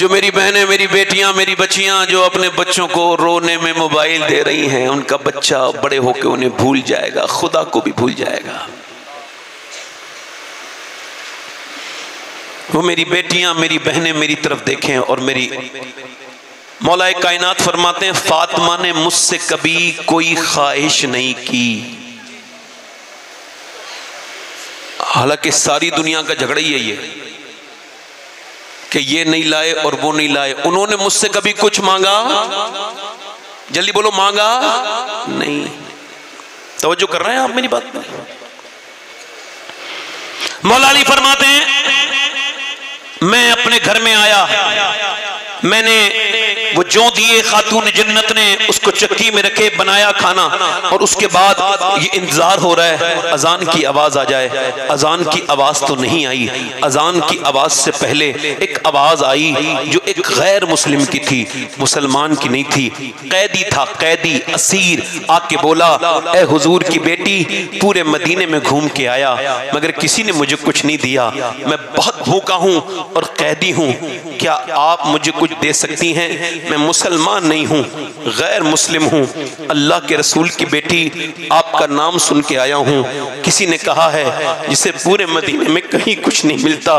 जो मेरी बहनें, मेरी बेटियां, मेरी बच्चियां जो अपने बच्चों को रोने में मोबाइल दे रही हैं, उनका बच्चा बड़े होकर उन्हें भूल जाएगा, खुदा को भी भूल जाएगा। वो मेरी बेटियां, मेरी बहनें मेरी तरफ देखें। और मेरी मौलाए कायनात फरमाते हैं, फातिमा ने मुझसे कभी कोई ख्वाहिश नहीं की। हालांकि सारी दुनिया का झगड़ा ही है ये कि ये नहीं लाए और वो नहीं लाए। उन्होंने मुझसे कभी कुछ मांगा? जल्दी बोलो, मांगा नहीं। तवज्जो कर रहे हैं आप मेरी बात में? मौला अली फरमाते हैं, मैं अपने घर में आया, मैंने वो जो दिए खातून जन्नत ने उसको चक्की में रखे, बनाया खाना, और उसके बाद ये इंतजार हो रहा है अजान की आवाज आ जाए। अजान की आवाज तो नहीं आई। अजान की आवाज से पहले एक आवाज आई जो एक गैर मुस्लिम की थी, मुसलमान की नहीं थी। कैदी था, कैदी, असीर, आके बोला, ए हुजूर की बेटी, पूरे मदीने में घूम के आया मगर किसी ने मुझे कुछ नहीं दिया, मैं बहुत भूखा हूं और कैदी हूं, क्या आप मुझे कुछ दे सकती हैं? मैं मुसलमान नहीं हूं, गैर मुस्लिम हूं, अल्लाह के रसूल की बेटी, आपका नाम सुन के आया हूं। किसी ने कहा है जिसे पूरे मदीने में कहीं कुछ नहीं मिलता,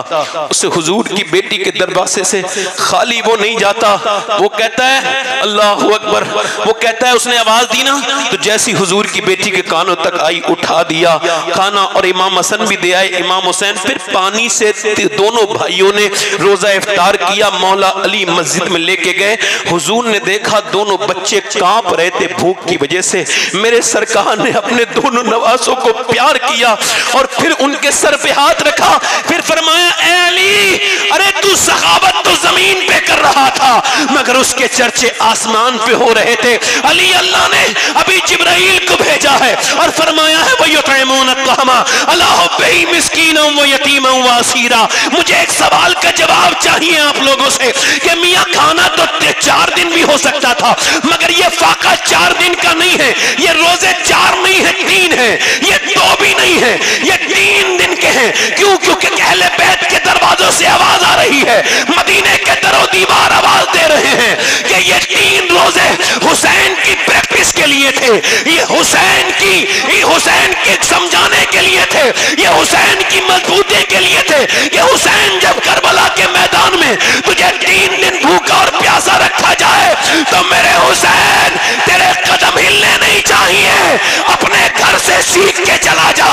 उसे हुजूर की बेटी के दरवाजे से खाली वो नहीं जाता। वो कहता है अल्लाहु अकबर, वो कहता है उसने आवाज दी ना तो जैसी हुजूर की बेटी के कानों तक आई, उठा दिया खाना, और इमाम हसन भी दे आए, इमाम हुसैन। फिर पानी से दोनों भाइयों ने रोजा इफ्तार किया, मौला अली मस्जिद में लेके गए। हुजूर ने देखा दोनों बच्चे कांप रहे थे भूख की वजह से। मेरे सरकार ने अपने दोनों नवासों को प्यार किया और फिर उनके सर पे हाथ रखा, फिर फरमाया, ए अली, अरे तू सखावत तो जमीन पे कर रहा था मगर उसके चर्चे आसमान पे हो रहे थे। अली, अल्लाह ने अभी जिब्राइल को भेजा है और फरमाया है, मुझे एक सवाल का जवाब चाहिए आप लोगों से कि मियां खाना तो 4 दिन भी हो सकता था मगर ये फाका 4 दिन का नहीं है, ये रोजे 4 नहीं है 3 है, ये 2 भी नहीं है, ये 3 दिन के हैं। क्यों? क्योंकि अहले बैत के दरवाजों से आवाज आ रही है, मदीने के दरो दीवार आवाज दे रहे हैं कि ये 3 रोजे हुसैन की प्रैक्टिस के लिए थे, ये हुसैन की समझाने के लिए थे, ये हुसैन की मजबूती के लिए थे कि हुसैन जब करबला के मैदान में तुझे 3 दिन भूखा और प्यासा रखा जाए तो मेरे हुसैन तेरे कदम हिलने नहीं चाहिए, अपने घर से सीख के चला जा,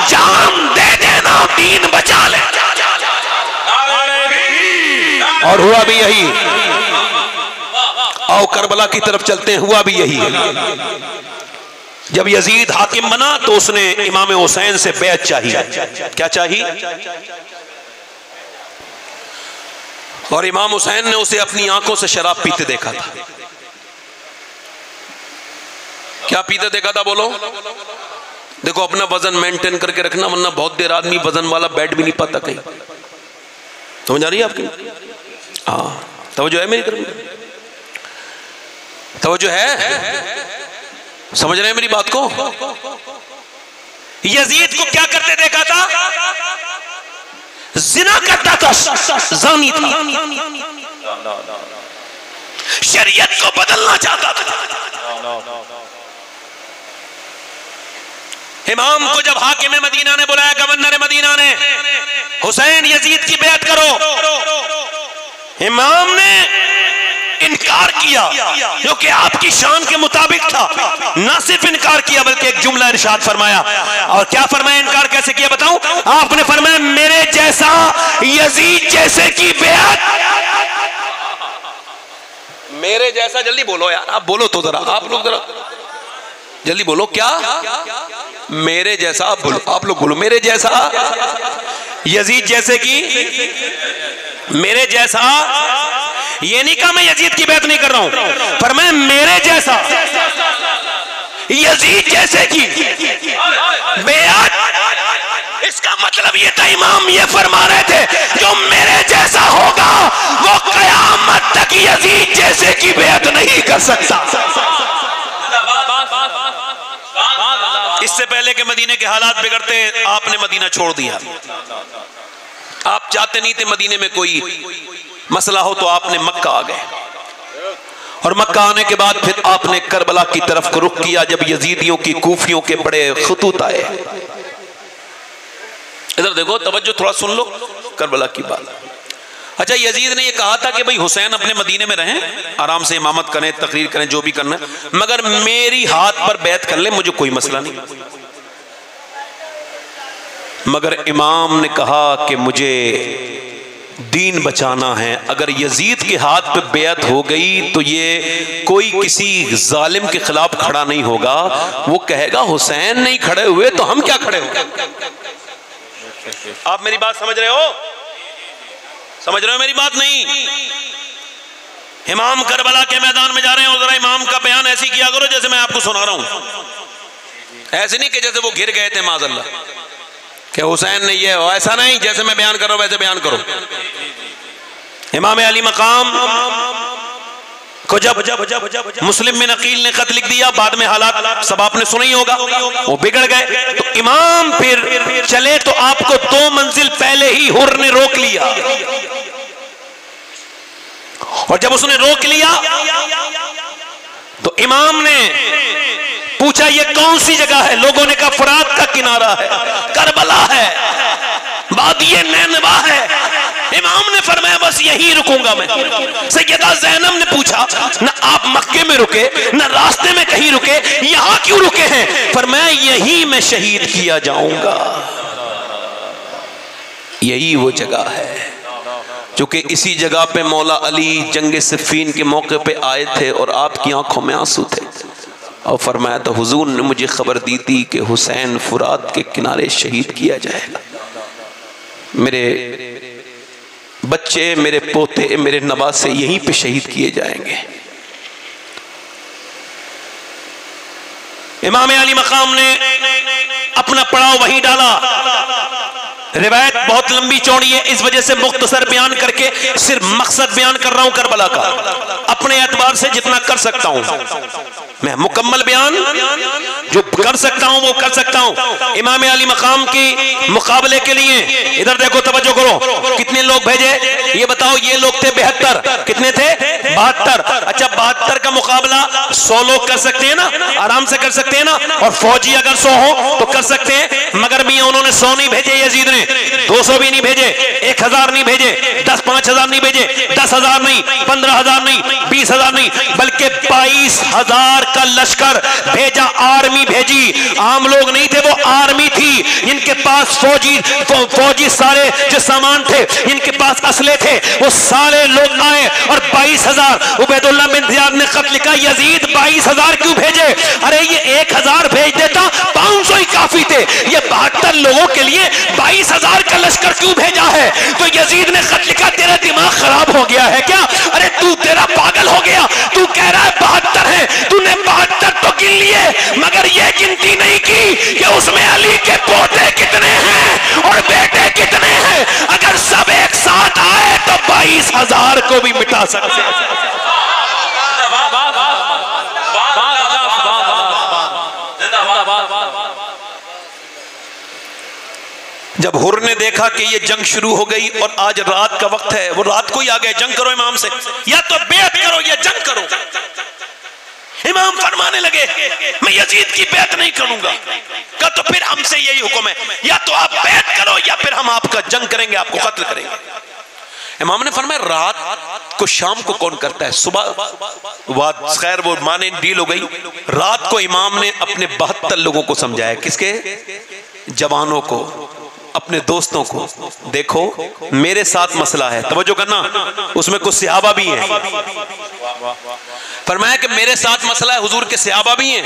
जान दे देना, दीन बचा ले। और हुआ भी यही। आओ करबला की तरफ चलते हैं, हुआ भी यही। जब यजीद हाकिम बना तो उसने इमाम हुसैन से बैत चाहिए। क्या चाहिए? और इमाम हुसैन ने उसे अपनी आंखों से शराब पीते देखा था। क्या पीते देखा था? बोलो। देखो, अपना वजन मेंटेन करके रखना, वरना बहुत देर आदमी वजन वाला बैठ भी नहीं पाता कहीं। समझ आ रही है आपकी? हाँ, तवज्जो है मेरी तरफ? तवज्जो है? समझ रहे हैं मेरी बात को? यजीद को क्या करते देखा था? जिना करता था, ज़ानी था, शरीयत को बदलना चाहता था। इमाम को जब हाकिम मदीना ने बुलाया, गवर्नर मदीना ने, हुसैन यजीद की बैत करो, इमाम ने इनकार किया क्योंकि आपकी शान के मुताबिक था। ना सिर्फ इनकार किया बल्कि एक जुमला इरशाद फरमाया। और क्या फरमाया? इनकार कैसे किया बताऊं? आपने फरमाया, मेरे जैसा यजीद जैसे की बैत, मेरे जैसा, जल्दी बोलो यार, आप बोलो तो जरा, आप लोग जरा जल्दी बोलो। क्या? मेरे जैसा, आप बोलो, आप लोग बोलो, मेरे जैसा यजीद जैसे की, मेरे जैसा, ये नहीं कहा मैं यजीद की बात नहीं कर रहा हूं, पर मैं मेरे जैसा यजीद जैसे की बेअत। इसका मतलब ये था, इमाम ये फरमा रहे थे, जो मेरे जैसा होगा वो कयामत तक यजीद जैसे की बेअत नहीं कर सकता। इससे पहले के मदीने के हालात बिगड़ते, आपने मदीना छोड़ दिया। आप चाहते नहीं थे मदीने में कोई मसला हो तो आपने मक्का आ गए, और मक्का आने के बाद फिर आपने करबला की तरफ को रुख किया जब यजीदियों की कूफियों के बड़े खतूत आए। इधर देखो, तवज्जो थोड़ा सुन लो करबला की बात। अच्छा, यजीद ने यह कहा था कि भाई हुसैन अपने मदीने में रहें, आराम से इमामत करें, तकरीर करें, जो भी करना है, मगर मेरी हाथ पर बैत कर ले, मुझे कोई मसला नहीं। मगर इमाम ने कहा कि मुझे दीन बचाना है। अगर यजीद के हाथ पे बेअत हो गई तो ये कोई किसी जालिम के खिलाफ खड़ा नहीं होगा, वो कहेगा हुसैन नहीं खड़े हुए तो हम क्या खड़े हो। आप मेरी बात समझ रहे हो? समझ रहे हो मेरी बात? नहीं। इमाम करबला के मैदान में जा रहे हैं और जरा इमाम का बयान ऐसी किया करो जैसे मैं आपको सुना रहा हूं, ऐसे नहीं कि जैसे वो घिर गए थे माज़अल्लाह कि हुसैन ने ये हो, ऐसा नहीं, जैसे मैं बयान कर रहा हूं वैसे बयान करो। इमाम अली मकाम को जब मुस्लिम में नकील ने खत लिख दिया, बाद में हालात सब आपने सुना ही होगा, वो बिगड़ गए, तो इमाम फिर चले तो आपको 2 मंजिल पहले ही हुर ने रोक लिया, और जब उसने रोक लिया तो इमाम ने पूछा ये कौन सी जगह है? लोगों ने कहा फुरात का किनारा है, करबला है, वादिये नैनवा है। इमाम ने फरमाया बस यहीं रुकूंगा मैं। सैयदा ज़ैनब ने पूछा, ना आप मक्के में रुके, ना रास्ते में कहीं रुके, यहां क्यों रुके हैं? फरमाया यहीं मैं शहीद किया जाऊंगा, यही वो जगह है। क्योंकि इसी जगह पे मौला अली जंग सिफ़ीन के मौके पे आए थे और आपकी आंखों में आंसू थे, और फरमाया तो हुजूर ने मुझे खबर दी थी कि हुसैन फुरात के किनारे शहीद किया जाएगा। मेरे बच्चे, मेरे पोते, मेरे नवासे यहीं पे शहीद किए जाएंगे। इमाम अली मकाम ने अपना पड़ाव वहीं डाला। रिवायत बहुत लंबी चौड़ी है, इस वजह से मुख्तसर बयान करके सिर्फ मकसद बयान कर रहा हूं करबला का, अपने एतबार से जितना कर सकता हूं मैं, मुकम्मल बयान जो कर सकता हूं वो कर सकता हूं। इमाम अली मकाम की मुकाबले के लिए इधर देखो, तवज्जो करो, कितने लोग भेजे ये बताओ? ये लोग थे 72, कितने थे? 72। अच्छा, 72 का मुकाबला 100 लोग कर सकते हैं ना, आराम से कर सकते हैं ना, और फौजी अगर 100 हो तो कर सकते हैं, मगर मियां उन्होंने 100 नहीं भेजे, यजीद ने 200 भी नहीं भेजे, 1000 नहीं भेजे, 5,000 नहीं भेजे, 10,000 नहीं, 15,000 नहीं, 20,000 नहीं, बल्कि 22,000 का लश्कर भेजा, आर्मी भेजी। आम लोग नहीं थे, वो आर्मी थी, इनके पास फौजी सारे जो सामान थे, इनके पास असले थे, वो सारे लोग आए और 22,000। उबैदुल्लाह बिन ज़ियाद ने खत लिखा, यजीद 22,000 क्यों भेजे? अरे ये 1,000 भेज देता, 500 ही काफी थे, ये 72 लोगों के लिए 22,000 का लश्कर क्यों भेजा है? तो यजीद ने खत लिखा, तेरा दिमाग खराब हो गया है क्या? अरे तू तेरा पागल हो गया, तू कह रहा है 72 है, तूने 72 तो गिन लिए, मगर ये गिनती नहीं की कि उसमें अली के पोते कितने हैं और बेटे कितने हैं। अगर सब एक साथ आए तो 22,000 को भी मिटा सकते हैं। जब हुर ने देखा कि ये जंग शुरू हो गई और आज रात का वक्त है, वो रात को ही आ गए, जंग करो इमाम से, या तो बेअत करो या जंग करो। इमाम फरमाने लगे मैं यजीद की बेअत नहीं करूंगा, का तो फिर हमसे यही हुक्म है, या तो आप बेअत करो या फिर हम आपका जंग करेंगे, आपको कत्ल करेंगे। इमाम ने फरमाया रात को शाम को कौन करता है, सुबह खैर वो माने डील हो गई। रात को इमाम ने अपने 72 लोगों को समझाया, किसके? जवानों को, अपने दोस्तों को, देखो मेरे साथ मसला है, तवज्जो करना, उसमें कुछ सहाबा भी हैं। फरमाया कि मेरे साथ मसला है, हुजूर के सहाबा भी हैं,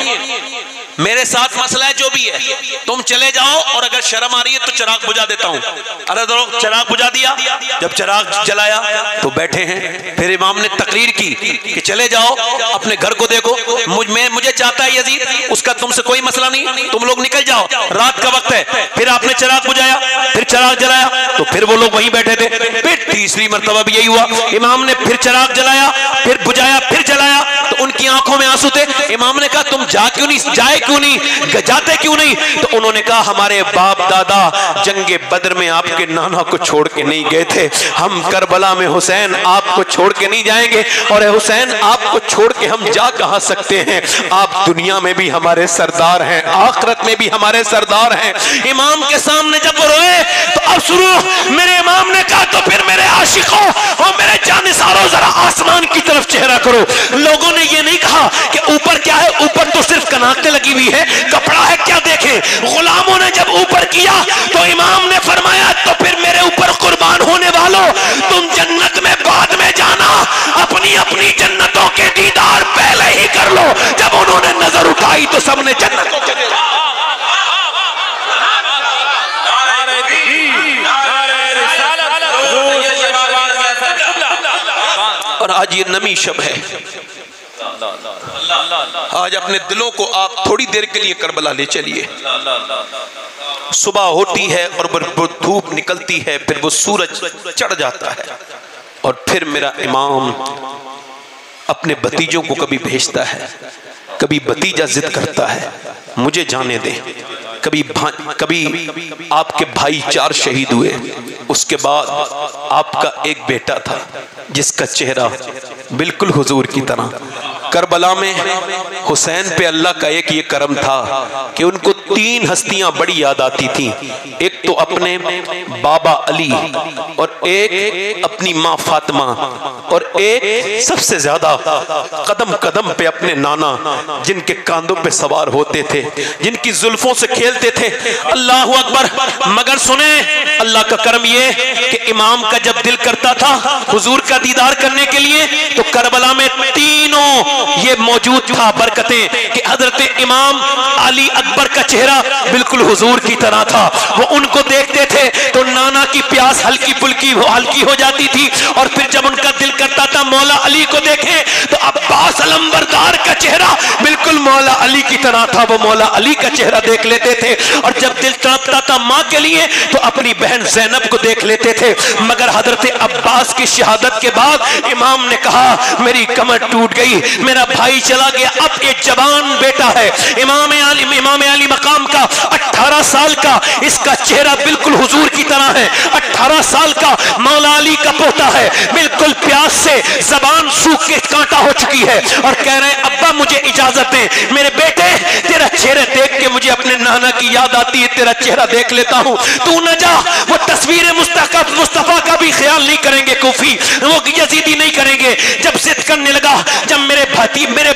मेरे साथ मसला है, जो भी है तुम चले जाओ, और अगर शर्म आ रही है तो चिराग बुझा देता हूं। अरे दो चिराग बुझा दिया, जब चिराग जलाया तो बैठे हैं। फिर इमाम ने तकरीर की कि चले जाओ अपने घर को देखो, मुझे चाहता है यजीद, उसका तुमसे कोई मसला नहीं, तुम लोग निकल जाओ, रात का वक्त है। फिर आपने चिराग बुझाया, फिर चिराग जलाया, तो फिर वो लोग वहीं बैठे थे। फिर तीसरी मर्तबा भी यही हुआ, इमाम ने फिर चिराग जलाया, फिर बुझाया, फिर जलाया, तो उनकी की आंखों में आंसू थे। इमाम ने कहा तुम जाते क्यों नहीं? तो उन्होंने कहा हमारे बाप दादा जंगे बदर में आपके नाना को छोड़ के नहीं गए थे, हम करबला में हुसैन आपको छोड़ के नहीं जाएंगे, और हुसैन आपको छोड़ के हम जा कहां सकते हैं? आप दुनिया में भी हमारे सरदार हैं, आखिरत में भी हमारे सरदार हैं। इमाम के सामने जब वो रोए तो अब शुरू, मेरे इमाम ने कहा तो फिर मेरे आशिकों और मेरे जानिसारों जरा आसमान की तरफ चेहरा करो। लोगों ने ये नहीं कहा कि ऊपर क्या है, ऊपर तो सिर्फ कनाते लगी हुई है, कपड़ा है क्या देखें। गुलामों ने जब ऊपर किया तो इमाम ने फरमाया तो फिर मेरे ऊपर कुर्बान होने वालों, तुम जन्नत में बाद में जाना, अपनी अपनी जन्नतों के दीदार पहले ही कर लो। जब उन्होंने नजर उठाई तो सबने जन्नतों के और आज ये नमी शब है, आज अपने दिलों को आप थोड़ी देर के लिए करबला ले चलिए। सुबह होती है और वो धूप निकलती है, फिर वो सूरज चढ़ जाता है, और फिर मेरा इमाम अपने भतीजों को कभी भेजता है, कभी भतीजा जिद करता है मुझे जाने दें, कभी आपके भाई 4 शहीद हुए, उसके बाद आपका एक बेटा था जिसका चेहरा बिल्कुल हुजूर की तरह। करबला में हुसैन पे अल्लाह का एक ये करम था कि उनको 3 हस्तियां बड़ी याद आती थी। एक तो अपने बाबा अली, और एक अपनी माँ फातिमा, और एक सबसे ज्यादा कदम कदम पे अपने नाना, जिनके कांधों पे सवार होते थे, जिनकी जुल्फों से खेलते थे। अल्लाह अकबर। मगर सुने अल्लाह का करम ये कि इमाम का जब दिल करता था हुजूर का दीदार करने के लिए, तो करबला में तीनों ये मौजूद था बरकतें कि हजरत इमाम अली अकबर का चेहरा बिल्कुल हुजूर की तरह था। वो उनको देखते थे तो नाना की प्यास हल्की फुल्की हल्की हो जाती थी, और फिर जब उनका दिल करता था मौला अली को देखें तो अब्बास अलंबरदार का चेहरा बिल्कुल मौला अली की तरह था, वो मौला अली का चेहरा देख लेते थे। और जब दिल तड़पता था माँ के लिए तो अपनी बहन ज़ैनब को देख लेते थे। मगर हजरत अब्बास की शहादत के बाद इमाम ने कहा मेरी कमर टूट गई, मेरा भाई चला गया, अब एक जवान बेटा है इमाम अली मकाम का 18 साल का, इसका चेहरा बिल्कुल हुजूर की तरह है। 18 साल का मौला अली का पोता है, बिल्कुल प्यास से जबान सूख के कांटा हो चुकी है, और कह रहे हैं अब्बा मुझे इजाजत दे, मेरे बेटे तेरा चेहरा देख के मुझे अपने नाना की याद आती है, तेरा चेहरा देख लेता हूँ, तू न जा। वो तस्वीर मुस्तफा का भी ख्याल नहीं करेंगे कूफी, वो यजीदी नहीं करेंगे। जब जिद करने लगा, जब मेरे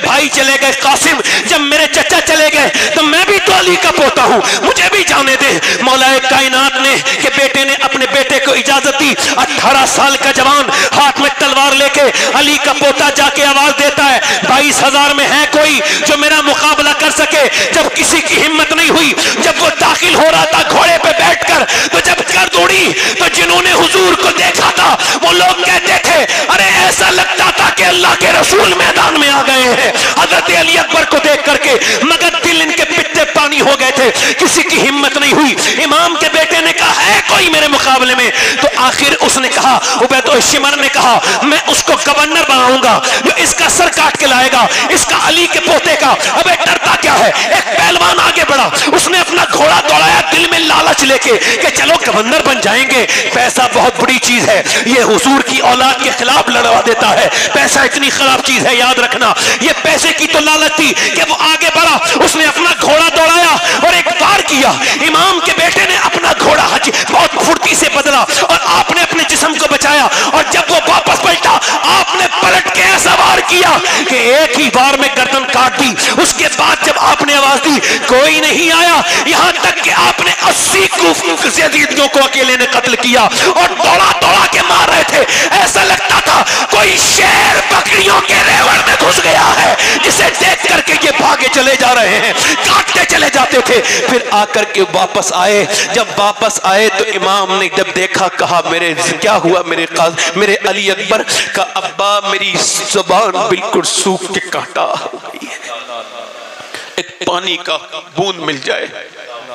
भाई चले गए कासिम, जब मेरे चचा चले गए, तो मैं भी तो अली का पोता हूँ, मुझे भी जाने दे। मौलाए कायनात ने के बेटे ने अपने बेटे को इजाजत दी। 18 साल का जवान हाथ में तलवार लेके अली का पोता जाके आवाज देता है 22,000 में है कोई जो मेरा मुकाबला कर सके। जब किसी की हिम्मत नहीं हुई, जब वो दाखिल हो रहा था घोड़े पे बैठकर, तो जब गर्द उड़ी तो जिन्होंने हुजूर को देखा था वो लोग कहते थे अरे ऐसा लगता था कि अल्लाह के रसूल मैदान में आ गए हैं हजरत अली अकबर को देख करके। मगर दिल इनके पिट्टे पानी हो गए थे, किसी की हिम्मत नहीं हुई। इमाम के बेटे ने कहा है कोई मेरे मुकाबले में, तो आखिर उसने कहा, उबैद शिमर ने कहा मैं उसको गवर्नर बनाऊंगा जो इसका सर काट के लाएगा, इसका अली के पोते का। अबे डरता क्या है? एक पहलवान आगे बढ़ा, उसने अपना घोड़ा दौड़ाया दिल में लालच लेके कि चलो गवर्नर बन जाएंगे। पैसा बहुत बड़ी चीज है, ये हुजूर की औलाद के खिलाफ लड़वा देता है। पैसा इतनी खराब चीज है, याद रखना। ये पैसे की तो लालच थी कि वो आगे बढ़ा, उसने अपना घोड़ा दौड़ाया और एक वार किया। इमाम के बेटे ने अपना घोड़ा बहुत फुर्ती से बदला और आपने अपने जिस्म को बचाया, और जब वो वापस पलटा आपने पलट के ऐसा वार किया कि एक ही वार में गर्दन काट दी। उसके बाद जब आपने आवाज दी कोई नहीं आया, यहां तक कि आपने 80 यजीदियों को अकेले ने कत्ल किया और दौड़ा दौड़ा के मार रहे थे। ऐसा लगता था कोई शेर बकरियों के रेवड़ में घुस गया है, जिसे देख करके ये भागे चले जा रहे हैं, काटते चले जाते थे। फिर आकर के वापस आए, जब वापस आए तो इमाम ने जब देखा कहा मेरे क्या हुआ मेरे अली अकबर का अब्बा, मेरी जुबान बिल्कुल सूख के कांटा हो गई है, एक पानी का बूंद मिल जाए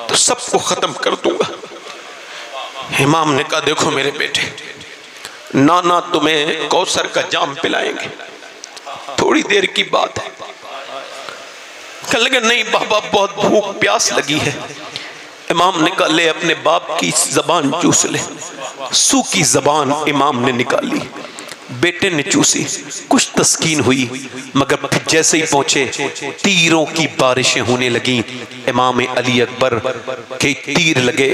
तो सबको खत्म कर दूंगा। इमाम ने कहा देखो मेरे बेटे, नाना तुम्हें कौसर का जाम पिलाएंगे, थोड़ी देर की बात है। कहने लगे नहीं बाबा बहुत भूख प्यास लगी है। इमाम ने कहा ले अपने बाप की जबान चूस ले। सूखी जबान इमाम ने निकाली, बेटे ने चूसी, कुछ तस्कीन हुई, मगर फिर जैसे ही पहुंचे तीरों की बारिशें होने लगी। इमाम अली अकबर के तीर लगे,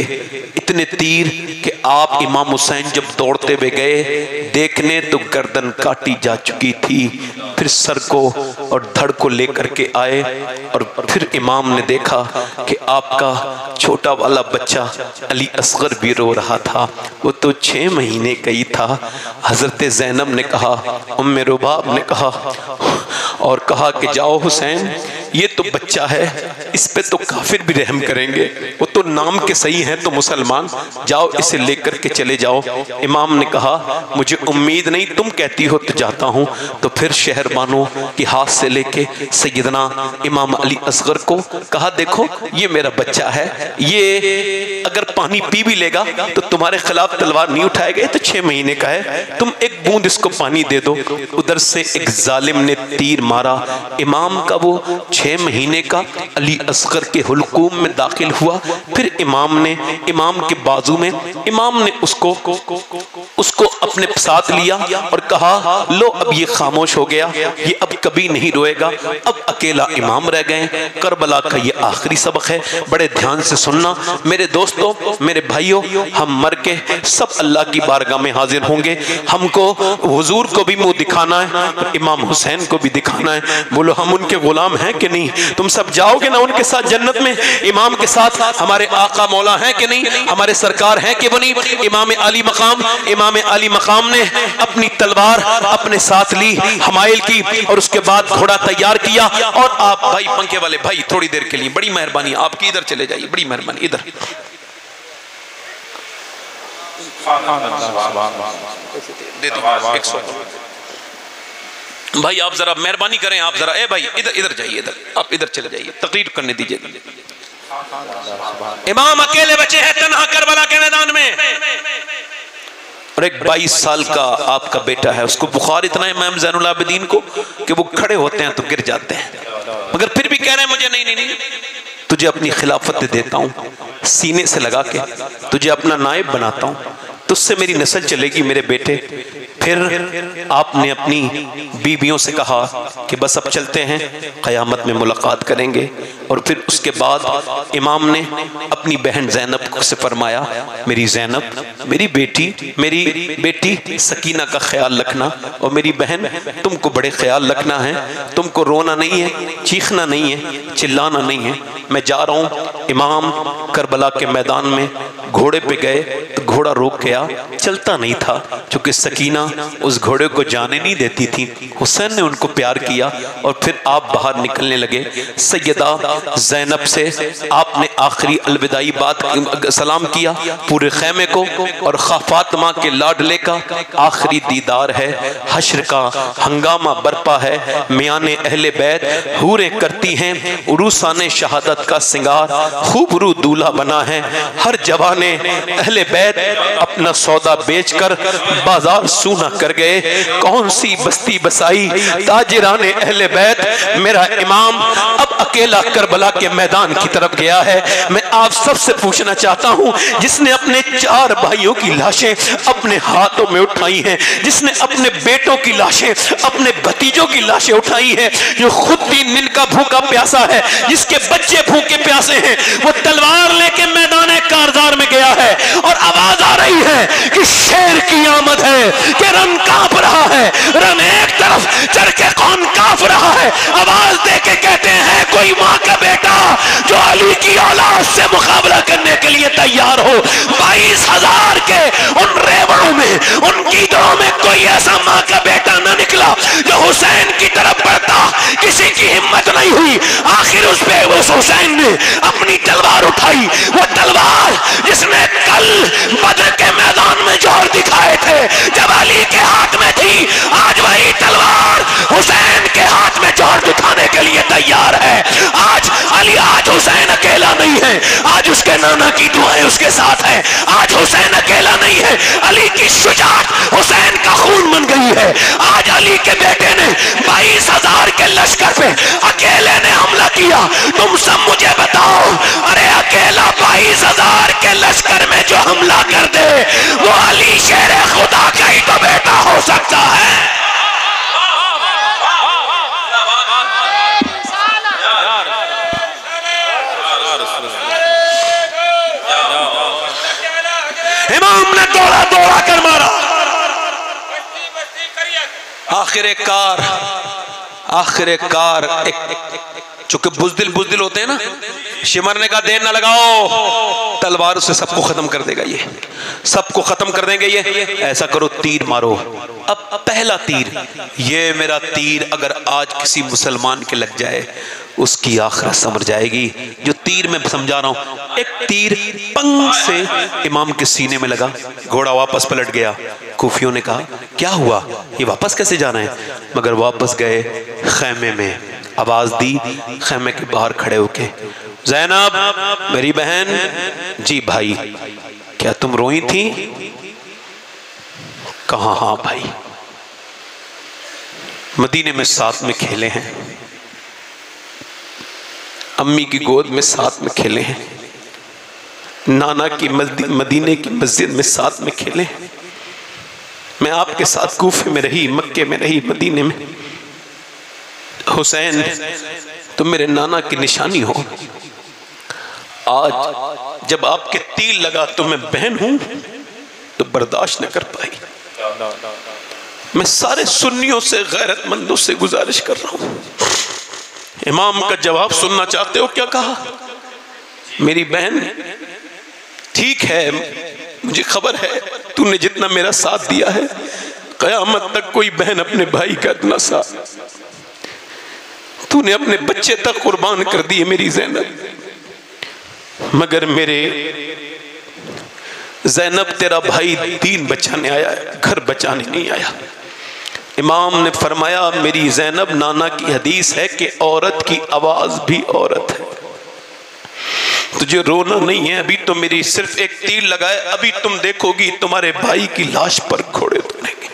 इतने तीर कि आप इमाम हुसैन जब दौड़ते हुए गए देखने तो गर्दन काटी जा चुकी थी। फिर सर को और धड़ को लेकर के आए और फिर इमाम ने देखा कि आपका छोटा वाला बच्चा अली असगर भी रो रहा था, वो तो 6 महीने का ही था। हजरत ज़ैनब ने कहा, उम्मे रुबाब ने कहा और कहा कि जाओ हुसैन, ये तो बच्चा है, इस पे तो काफिर भी रहम करेंगे, वो तो नाम के सही हैं तो मुसलमान, जाओ इसे लेकर के चले जाओ। इमाम ने कहा मुझे उम्मीद नहीं, तुम कहती हो तो जाता हूँ। तो फिर शहरबानों के हाथ से लेके सैयदना इमाम अली असगर को कहा देखो ये मेरा बच्चा है, ये अगर पानी पी भी लेगा तो तुम्हारे खिलाफ तलवार नहीं उठाएगा, ये तो 6 महीने का है, तुम एक बूंद इसको पानी दे दो। उधर से एक जालिम ने तीर मारा, इमाम का वो 6 महीने का अली असगर के हुलकूम में दाखिल हुआ। फिर इमाम ने इमाम के बाजू में इमाम ने उसको अपने साथ लिया और कहा लो अब ये खामोश हो गया, ये अब कभी नहीं रोएगा, अब अकेला इमाम रह गए। करबला का ये आखिरी सबक है, बड़े ध्यान से सुनना मेरे दोस्तों, मेरे भाइयों। हम मर के सब अल्लाह की बारगाह में हाजिर होंगे। हमको हुजूर को भी मुंह दिखाना है, इमाम हुसैन को भी दिखाना है। बोलो हम उनके गुलाम हैं कि नहीं? तुम सब जाओगे ना उनके साथ जन्नत में? इमाम के साथ हमारे आका मौला हैं कि नहीं? हमारे सरकार हैं कि वो नहीं? इमाम अली मकाम ने अपनी तलवार अपने साथ ली, हमाइल की, और उसके बाद घोड़ा तैयार किया। और आप भाई पंखे वाले भाई थोड़ी देर के लिए बड़ी मेहरबानी आपकी इधर चले जाइए, बड़ी मेहरबानी इधर। भाई आप जरा मेहरबानी करें, आप जरा ए भाई इधर जाइए, इधर आप इधर चले जाइए, तकरीर करने दीजिए। इमाम अकेले बचे हैं तन्हा करबला के मैदान में, और एक 22 साल का आपका बेटा है, उसको बुखार इतना है इमाम ज़ैनुल आबिदीन को कि वो खड़े होते हैं तो गिर जाते हैं, मगर फिर भी कह रहे हैं मुझे नहीं, तुझे अपनी खिलाफत देता हूँ, सीने से लगा के तुझे अपना नायब बनाता हूँ, तुझसे मेरी नस्ल चलेगी मेरे बेटे। फिर आपने अपनी बीवियों से कहा कि बस अब चलते हैं, क़यामत में मुलाकात करेंगे। और फिर उसके बाद इमाम ने अपनी बहन ज़ैनब से फरमाया, मेरी ज़ैनब, मेरी बेटी सकीना का ख्याल रखना, और मेरी बहन तुमको बड़े ख्याल रखना है, तुमको रोना नहीं है, चीखना नहीं है, चिल्लाना नहीं है। मैं जा रहा हूँ। इमाम करबला के मैदान में घोड़े पे गए तो घोड़ा रुक गया, चलता नहीं था, क्योंकि सकीना उस घोड़े को जाने नहीं देती थी। हुसैन ने उनको प्यार किया और फिर आप बाहर निकलने लगे। सैयदा ज़ैनब से आपने आखिरी अलविदाई बात सलाम किया पूरे खैमे को, और फातिमा के लाडले का आखिरी दीदार है। हश्र का हंगामा बरपा है, मियाने अहले बैत हूरें करती हैं उरूसाने शहादत का सिंगार, खूबरू दूल्हा बना है हर जवाने अहले बैत, अपना सौदा बेचकर बाजार सूना कर गए। कौन सी बस्ती बसाई ताजिराने अहले बैत, मेरा इमाम अब अकेला करबला के मैदान की तरफ गया है। मैं आप सबसे पूछना चाहता हूँ, जिसने अपने 4 भाइयों की लाशें अपने हाथों में उठाई हैं, जिसने अपने बेटों की लाशें, अपने भतीजों की लाशें उठाई हैं, जो खुद 3 दिन का भूखा प्यासा है, जिसके बच्चे भूखे प्यासे हैं, वो तलवार लेके मैदान कारजार में गया है और आवाज आ रही है कि शेर की आमद है, कि रन कांप रहा है, रन एक तरफ चढ़ के कौन कांप रहा है। आवाज दे के कहते हैं कोई माँ का बेटा जो अली की औलाद से मुकाबला करने के लिए तैयार हो। 22,000 के उन रेवड़ों में, उन कीदड़ों में कोई ऐसा माँ का बेटा न निकला जो हुसैन की तरफ बढ़ता, किसी की हिम्मत नहीं हुई। आखिर उस पे उस हुसैन ने अपनी तलवार उठाई, वो तलवार जिसने कल बद्र के मैदान में जोर दिखाए थे जब अली के हाथ में थी, आज वही तलवार हुसैन के हाथ में जोर दिखाने के लिए तैयार है। आज अली, आज हुसैन अकेला नहीं है, आज उसके नाना की दुआएं उसके साथ है। आज हुसैन अकेला नहीं है, अली की शुजाअत हुसैन का खून बन गई है। आज अली के बेटे ने 22 तुम सब मुझे बताओ, अरे अकेला 22,000 के लश्कर में जो हमला कर दे वो अली शेर खुदा का ही तो बेटा हो सकता है। इमाम ने दौड़ा दौड़ा कर मारा, आखिरकार चूंकि बुजदिल होते हैं ना, शिमर ने कहा देर ना लगाओ, तलवार से सबको खत्म कर देगा, ये सबको खत्म कर देंगे, ये ऐसा करो तीर मारो। अब पहला तीर, ये मेरा तीर अगर आज किसी मुसलमान के लग जाए उसकी आखिरत समझ जाएगी। जो तीर मैं समझा रहा हूं, एक तीर पंग से इमाम के सीने में लगा, घोड़ा वापस पलट गया। कूफियों ने कहा क्या हुआ, ये वापस कैसे जाना है? मगर वापस गए खैमे में, आवाज दी खैमे के बाहर खड़े होके, ज़ैनब मेरी बहन। जी भाई। क्या तुम रोई थी? कहा हाँ भाई, मदीने में साथ में खेले हैं, अम्मी की गोद में साथ में खेले हैं, नाना की मदीने की मस्जिद में साथ में खेले हैं, मैं आपके साथ कूफे में रही, मक्के में रही, मदीने में। हुसैन तुम मेरे नाना की निशानी हो, आज जब आपके तीर लगा तो मैं बहन हूं तो बर्दाश्त न कर पाई। मैं सारे सुन्नियों से, गैरतमंदों से गुजारिश कर रहा हूं, इमाम का जवाब सुनना चाहते हो? क्या कहा? मेरी बहन ठीक है, मुझे खबर है तूने जितना मेरा साथ दिया है, कयामत तक कोई बहन अपने भाई का इतना साथ, तूने अपने बच्चे तक कुर्बान कर दिए मेरी ज़ैनब, मगर मेरे ज़ैनब तेरा भाई दीन बचाने आया है, घर बचाने नहीं आया। इमाम ने फरमाया मेरी ज़ैनब, नाना की हदीस है कि औरत की आवाज भी औरत है, तुझे रोना नहीं है, अभी तो मेरी सिर्फ एक तीर लगाए, अभी तुम देखोगी तुम्हारे भाई की लाश पर घोड़े दौड़ेंगे।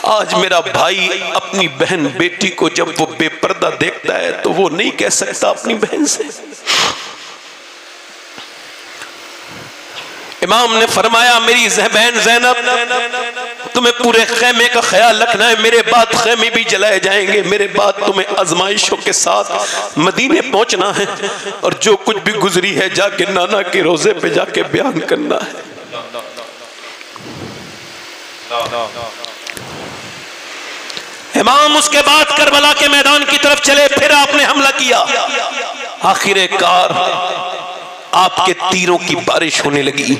आज मेरा भाई अपनी बहन बेटी को जब वो बेपर्दा देखता है तो वो नहीं कह सकता अपनी बहन से। इमाम ने फरमाया मेरी बहन ज़ैनब, तुम्हें पूरे खेमे का ख्याल रखना है, मेरे बाद खेमे भी जलाए जाएंगे, मेरे बाद तुम्हें आजमाइशों के साथ मदीने पहुंचना है, और जो कुछ भी गुजरी है जाके नाना के रोजे पे जाके बयान करना है। इमाम उसके बाद करबला के मैदान की तरफ चले, फिर आपने हमला किया। आखिरकार आपके तीरों की बारिश होने लगी,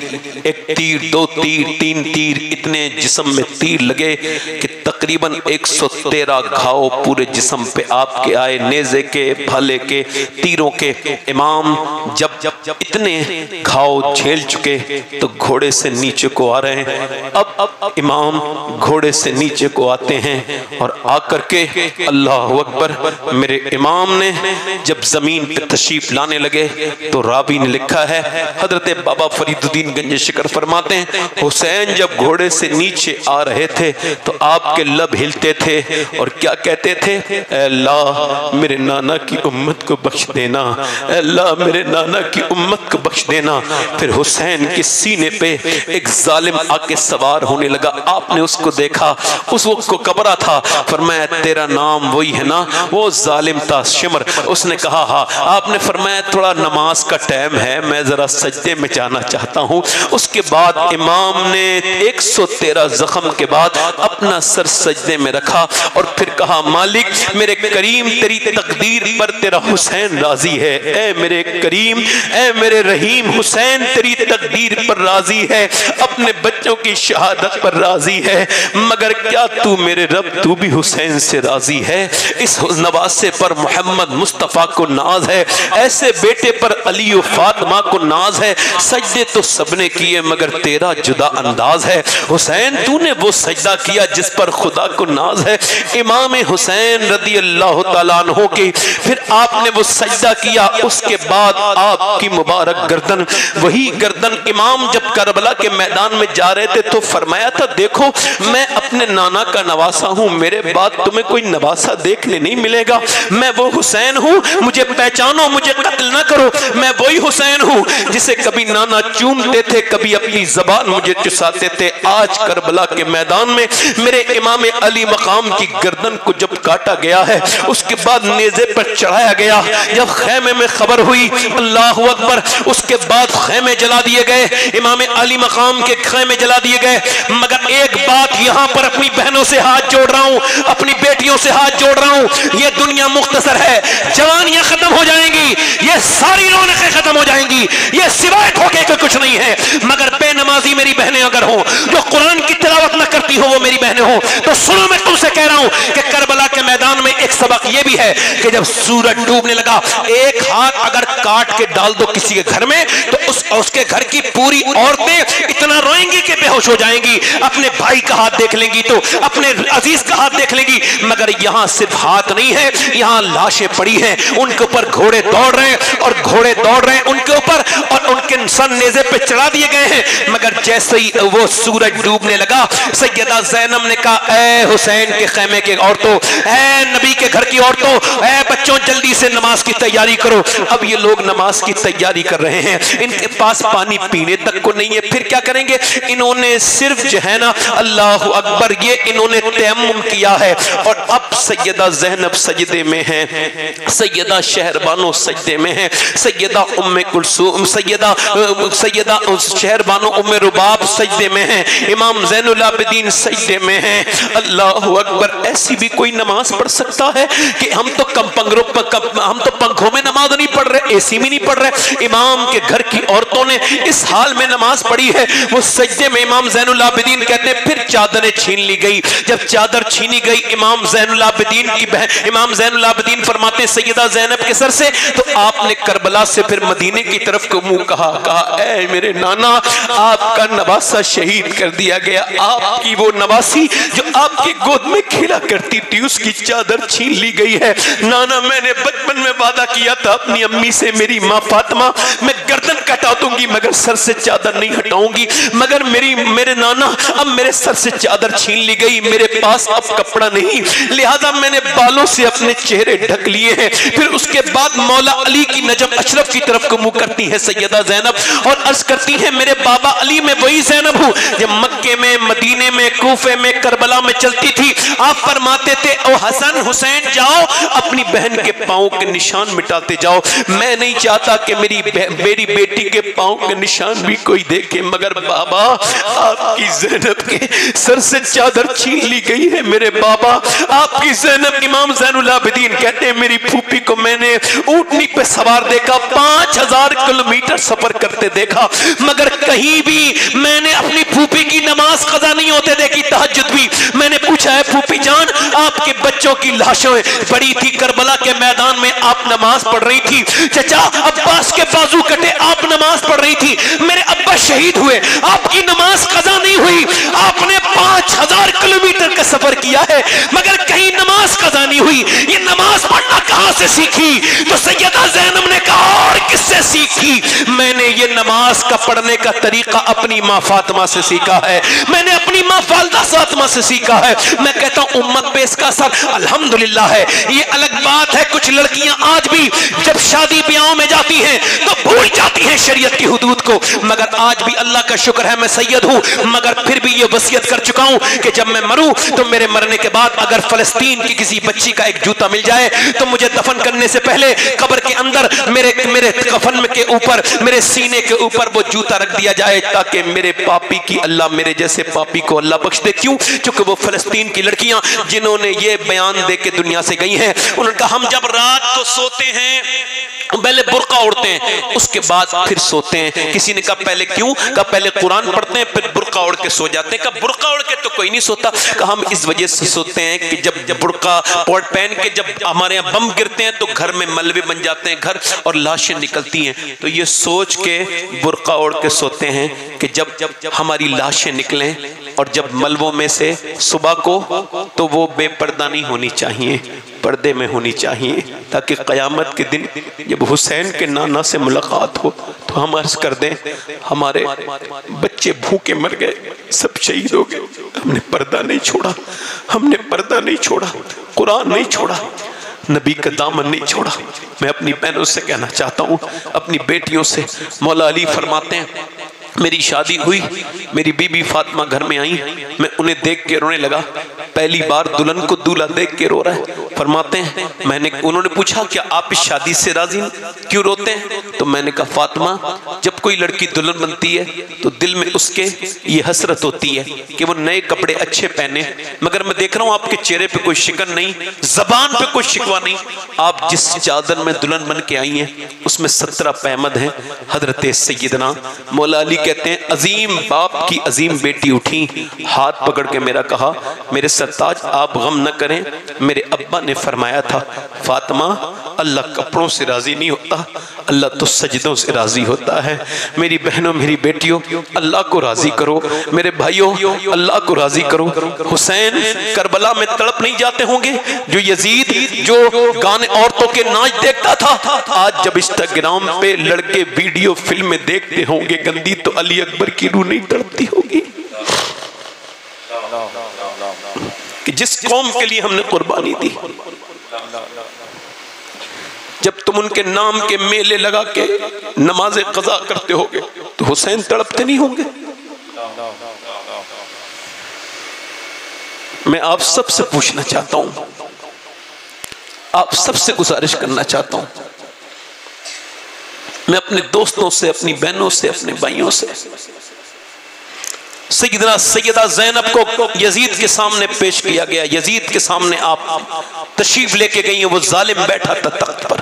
एक तीर, दो तीर, तीन तीर, इतने जिस्म में तीर लगे कि तकरीबन 113 घाव पूरे जिस्म पे आपके आए, नेज़े के, भाले के, तीरों के। इमाम जब इतने घाव झेल चुके तो घोड़े से नीचे को आ रहे हैं। अब इमाम घोड़े से नीचे को आते हैं और आकर के अल्लाह अकबर, मेरे इमाम ने जब जमीन पे तशरीफ लाने लगे तो रावी ने लिखा है, हजरत बाबा फरीदुद्दीन गंज शिकर फरमाते हैं, हुसैन जब घोड़े से नीचे आ रहे थे तो आपके लब हिलते थे और क्या कहते थे, अल्लाह मेरे नाना की उम्मत को बख्श देना, अल्लाह मेरे नाना की उम्मत को बख्श देना। फिर हुसैन के सीने पे एक जालिम आके सवार होने लगा, आपने उसको देखा, उस वक्त को कबरा था, फरमाया तेरा नाम वही है ना? वो जालिम था शिमर। उसने कहा हाँ। आपने फरमाया थोड़ा नमाज का टाइम है, मैं जरा सजदे में जाना चाहता हूँ। उसके बाद इमाम ने 113 जख्म के बाद अपना सर सजदे में रखा और फिर कहा, मालिक मेरे करीम तेरी तकदीर पर तेरा हुसैन राजी है, ए मेरे करीम, ए मेरे रहीम, हुसैन तेरी तकदीर पर राजी है, अपने बच्चों की शहादत पर राजी है, मगर क्या तू मेरे रब तू भी हुसैन से राजी है? इस नवासे पर मोहम्मद मुस्तफ़ा को नाज है, ऐसे बेटे पर अली फातिमा फातिमा को नाज है, सजदे तो सबने किए मगर तेरा जुदा अंदाज है। हुसैन तूने वो सजदा किया जिस पर खुदा को नाज है। इमाम हुसैन रदी अल्लाह तआला अन्हु के फिर आपने वो सजदा किया, उसके बाद आपकी मुबारक गर्दन, वही गर्दन इमाम जब करबला के मैदान में जा रहे थे तो फरमाया था, देखो मैं अपने नाना का नवासा हूँ, मेरे बाद तुम्हें कोई नवासा देखने नहीं मिलेगा। मैं वो हुसैन हूँ, मुझे पहचानो, मुझे कत्ल ना करो। मैं वही हुसैन हूँ जिसे कभी नाना चूमते थे, कभी अपनी जबान मुझे चुसाते थे। आज करबला के मैदान में मेरे इमाम अली मकाम की गर्दन को जब काटा गया है, उसके बाद नेज़े पर चढ़ाया गया, जब खैमे में खबर हुई, अल्लाह अकबर, उसके बाद खैमे जला दिए गए, इमाम अली मकाम के खैमे जला दिए गए। मगर एक बात यहाँ पर अपनी बहनों से हाथ जोड़ रहा हूँ, अपनी बेटियों से हाथ जोड़ रहा हूँ, ये दुनिया मुख्तसर है, जवानियां खत्म हो जाएंगी, ये सारी रौनकें खत्म हो जाएंगी, ये सिवाय धोखे के कुछ नहीं है। मगर बेनमाजी मेरी बहनें अगर हो, जो कुरान की तिलावत न करती हो, वो मेरी बहनें हो, तो सुनो मैं तुमसे कह रहा हूं कि करबला के मैदान में एक सबक ये भी है कि जब सूरज डूबने लगा, एक हाथ अगर काट के डाल दो किसी के घर में तो उसके घर की पूरी औरतें इतना रोएंगी कि बेहोश हो जाएंगी। अपने भाई का हाथ देख लेंगी तो अपने अजीज का हाथ देख लेंगी। मगर यहाँ सिर्फ हाथ नहीं है, यहाँ लाशें पड़ी हैं, उनके ऊपर घोड़े दौड़ रहे हैं और घोड़े दौड़ रहे हैं उनके ऊपर, और उनके सर नेज़े पे चढ़ा दिए गए हैं। मगर जैसे ही वो सूरज डूबने लगा, सैयदा ज़ैनब ने कहा, ऐ हुसैन के खैमे के औरतों, ऐ नबी के घर की औरतों, ऐ बच्चों, जल्दी से नमाज की तैयारी करो। अब ये लोग नमाज की तैयारी कर रहे हैं, इनके पास पानी पीने तक को नहीं है, फिर क्या करेंगे? इन्होंने सिर्फ जो है ना, अल्लाह अकबर, ये इन्होंने तयम्मुम किया है। और अब सैयदा ज़ैनब सजदे में है, सैयदा शहरबानो सजदे में है, सैयदा उम्मे कुलसूम, सैयदा शहरबानो उम्मे रुबाब सजदे में है, इमाम ज़ैनुल आबिदीन सजदे में है। अल्लाह अकबर, ऐसी भी कोई नमाज पढ़ सकता है कि हम तो हम तो पंखों में नमाज नहीं पढ़ रहे, एसी में नहीं पढ़ रहे। इमाम के घर की औरतों ने इस हाल में नमाज पढ़ी है, वो सजदे में। इमाम ज़ैनुल आबिदीन कहते हैं फिर चादरें छीन ली गई। जब चादर छीनी गई इमाम ज़ैनुल आबिदीन की बहन, इमाम ज़ैनुल आबिदीन फरमाते सैयदा ज़ैनब के सर से, तो आपने करबला से फिर मदीने की तरफ को मुंह कहा, ऐ मेरे नाना, आपका नवासा शहीद कर दिया गया, आपकी वो नवासी जो आपकी गोद में खेला करती थी उसकी चादर छीन ली गई है। नाना, मैंने बचपन में वादा किया था अपनी अम्मी से, मेरी माँ फातिमा, मैं गर्दन कटा दूंगी मगर सर से चादर नहीं हटाऊंगी। मगर मेरे नाना, अब मेरे सर से चादर छीन ली गई, मेरे पास अब कपड़ा नहीं, लिहाजा मैंने बालों से अपने चेहरे ढक लिए हैं। फिर उसके बाद मौला अली की नजम अशरफ की तरफ को मुंह करती है सैयदा ज़ैनब और अर्ज करती है, मेरे बाबा अली मैं वही ज़ैनब हूँ जब मक्के में, मदीने में, कूफे में, करबला में चलती थी। आप फरमाते थे, ओ हसन हुसैन, जाओ अपनी बहन के पाँव के निशान मिटाते जाओ। मैं नहीं चाहता कि मेरी बेटी के पाँव के निशान भी कोई देखे, मगर बाबा आपकी ज़ैनब के सर से चादर छीन ली गई है। मेरे बाबा, आपकी ज़ैनब, इमाम ज़ैनुल आबिदीन कहते हैं, मेरी फूफी को मैंने ऊँटनी पे सवार देखा, 5000 किलोमीटर सफर करते देखा, मगर कहीं भी मैंने अपनी फूफी की नमाज कज़ा नहीं होते देखी, तहज्जुद भी। मैंने पूछा है, फूफी जान, आपके बच्चों की लाशें पड़ी थी करबला के मैदान में, आप नमाज पढ़ रही थी। चचा, अब्बास के बाजू कटे, आप नमाज पढ़ रही थी। मेरे अब्बा शहीद हुए, आपकी नमाज कज़ा नहीं हुई। आपने 5000 किलोमीटर का सफर किया है मगर कहीं नमाज कज़ा नहीं हुई। ये नमाज पढ़ना कहां से सीखी? तो सैयदा ज़ैनब ने कहा, और किससे सीखी? मैंने ये नमाज का पढ़ने का तरीका अपनी माँ फातिमा से सीखा है, मैंने अपनी माँ फातिमा से सीखा है। मैं कहता हूँ उम्मत पे इसका असर अल्हम्दुलिल्लाह है। ये अलग बात है, कुछ लड़कियां आज भी जब शादी ब्याहों में जाती हैं तो भूल जाती हैं शरीयत की हुदूद को, मगर आज भी अल्लाह का शुक्र है मैं सैयद हूँ, मगर फिर भी ये वसीयत कर चुका हूँ कि जब मैं मरूं तो मेरे मरने के बाद अगर फलस्तीन की किसी बच्ची का एक जूता मिल जाए तो मुझे दफन करने से पहले कब्र के अंदर मेरे कफन के ऊपर, मेरे सीने के ऊपर वो जूता रख दिया जाए, ताकि मेरे पापी की अल्लाह, मेरे जैसे पापी को अल्लाह बख्श दे। क्यों? क्योंकि वो फलस्तीन की लड़कियां जिन्होंने ये बयान दे के दुनिया से गई हैं, उन्होंने कहा हम जब रात को सोते हैं पहले बुर्का ओढ़ते हैं, उसके बाद फिर सोते हैं। किसी ने कहा पहले क्यों? कहा पहले कुरान पढ़ते हैं फिर बुर्का ओढ़ के सो जाते हैं। कहा बुर्का ओढ़ के तो कोई नहीं सोता। कहा हम इस वजह से सोते हैं कि जब बुर्का पहन के जब हमारे यहाँ बम गिरते हैं तो घर में मलबे बन जाते हैं घर और लाशें निकलती हैं, तो ये सोच के बुर्का ओढ़ के सोते हैं कि जब हमारी लाशें निकलें और जब मलबों में से सुबह को, तो वो बेपर्दा नहीं होनी चाहिए, पर्दे में होनी चाहिए, ताकि क़यामत के दिन जब हुसैन के नाना से मुलाकात हो तो हम अर्ज कर दें हमारे बच्चे भूखे मर गए, सब शहीद हो गए, हमने पर्दा नहीं छोड़ा, हमने पर्दा नहीं छोड़ा, कुरान नहीं छोड़ा, नबी का दामन नहीं छोड़ा। मैं अपनी बहनों से कहना चाहता हूँ, अपनी बेटियों से, मौला अली फरमाते हैं मेरी शादी हुई, मेरी बीबी फातिमा घर में आई, मैं उन्हें देख के रोने लगा। पहली बार दुल्हन को दूल्हा देख के रो रहा है। फरमाते हैं उन्होंने पूछा क्या आप इस शादी से राजी, क्यों रोते हैं? तो मैंने कहा फातिमा, जब कोई लड़की दुल्हन बनती है तो दिल में उसके ये हसरत होती है कि वो नए कपड़े अच्छे पहने, मगर मैं देख रहा हूँ आपके चेहरे पे कोई शिकन नहीं, जबान पे कोई शिकवा नहीं। आप जिस चादर में दुल्हन बन के आई हैं उसमें 17 पैमद हैं। हजरत सैयदना मौला अली कहते हैं अजीम बाप की अजीम बेटी उठी, हाथ पकड़ के मेरा कहा मेरे सरताज आप गम न करें, मेरे अब्बा ने फरमाया था फातिमा अल्लाह कपड़ों से राजी नहीं होता, अल्लाह तो सजदों से राजी होता है। मेरी बहनों मेरी बेटियों अल्लाह को राजी करो, मेरे भाइयों अल्लाह को राजी करो। हुसैन करबला में तड़प नहीं जाते होंगे? जो यजीद जो गाने औरतों के नाच देखता था, आज जब इंस्टाग्राम पे लड़के वीडियो फिल्में देखते होंगे गंदी, तो अली अकबर की रूह नहीं तड़पती होगी कि जिस कौम के लिए हमने कुर्बानी दी। जब तुम उनके नाम के मेले लगा के नमाज़े क़ज़ा करते होगे तो हुसैन तड़पते नहीं होंगे? मैं आप सबसे पूछना चाहता हूं, आप सबसे गुजारिश करना चाहता हूं, मैं अपने दोस्तों से, अपनी बहनों से, अपने भाइयों से, सैयदा ज़ैनब को यजीद के सामने पेश किया गया। यजीद के सामने आप तशरीफ लेके गई हैं, वो जालिम बैठा था तख्त पर,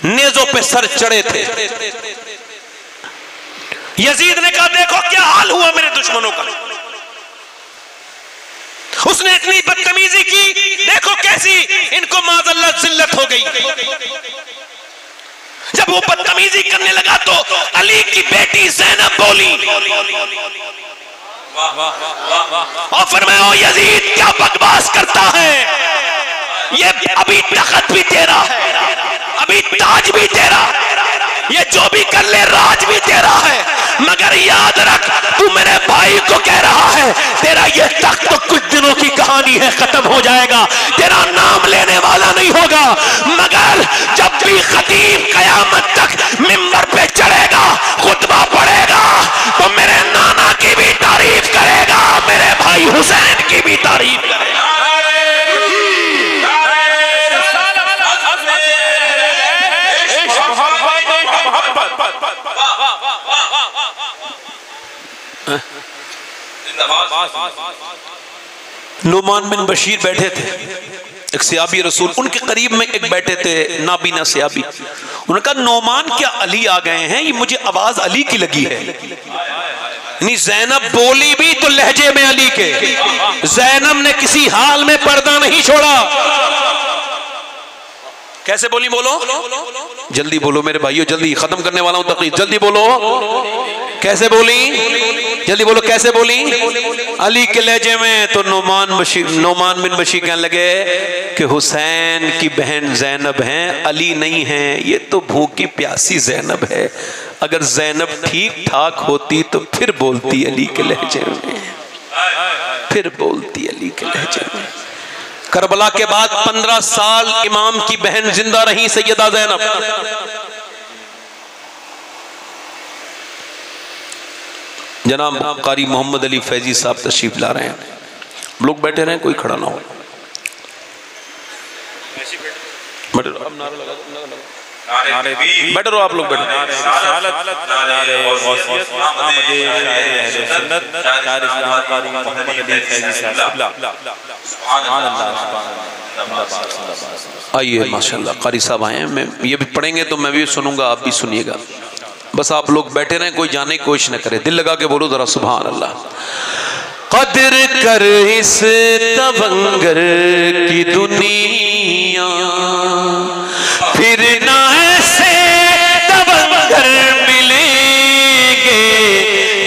नेज़ों पे सर चढ़े थे। यजीद ने कहा देखो क्या हाल हुआ मेरे दुश्मनों का, उसने इतनी बदतमीजी की, देखो कैसी इनको माज़अल्लाह जिल्लत हो गई। जब वो बदतमीजी करने लगा तो अली की बेटी ज़ैनब बोली और फरमाया यजीद क्या बकवास करता है, ये अभी तख्त भी तेरा है, अभी ताज भी तेरा, ये जो भी कर ले राज भी तेरा है, मगर याद रख तू मेरे भाई को कह रहा है तेरा ये तख्त तो कुछ दिनों की कहानी है, खत्म हो जाएगा, तेरा नाम लेने वाला नहीं होगा, मगर जब भी खतीब कयामत तक मिंबर पे चढ़ेगा, खुतबा पढ़ेगा, तो मेरे नाना की भी तारीफ करेगा, मेरे भाई हुसैन की भी तारीफ करेगा। नुमान बिन बशीर बैठे थे, एक सियाबी रसूल उनके करीब में एक बैठे थे नाबीना सियाबी। उन्होंने कहा नौमान क्या अली आ गए हैं, ये मुझे आवाज अली की लगी है। नहीं ज़ैनब बोली भी तो लहजे में अली के, ज़ैनब ने किसी हाल में पर्दा नहीं छोड़ा। कैसे बोली? बोलो जल्दी बोलो मेरे भाइयों, जल्दी खत्म करने वाला हूं तकरीर, जल्दी बोलो। कैसे बोली? जल्दी बोलो कैसे बोली? अली के लहजे में। तो नौमान बिन बशीर कहने लगे कि हुसैन की बहन ज़ैनब हैं, अली नहीं हैं, ये तो भूखी प्यासी ज़ैनब है। अगर ज़ैनब ठीक ठाक होती तो फिर बोलती अली के लहजे में, फिर बोलती अली के लहजे में। करबला के बाद 15 साल इमाम की बहन जिंदा रही सैयदा ज़ैनब। जनाब कारी मोहम्मद अली फैजी साहब तशरीफ ला रहे हैं, लोग बैठे रहें, कोई खड़ा ना हो। बैठो आप लोग, बैठो। आइए माशाल्लाह कारी साहब आए हैं, मैं ये भी पढ़ेंगे तो मैं भी सुनूंगा, आप भी सुनिएगा। बस आप लोग बैठे रहें, कोई जाने की कोशिश न करे। दिल लगा के बोलो जरा सुभान अल्लाह। कदर कर इस तवंगर की दुनिया, फिर ना ऐसे तवंगर मिलेंगे।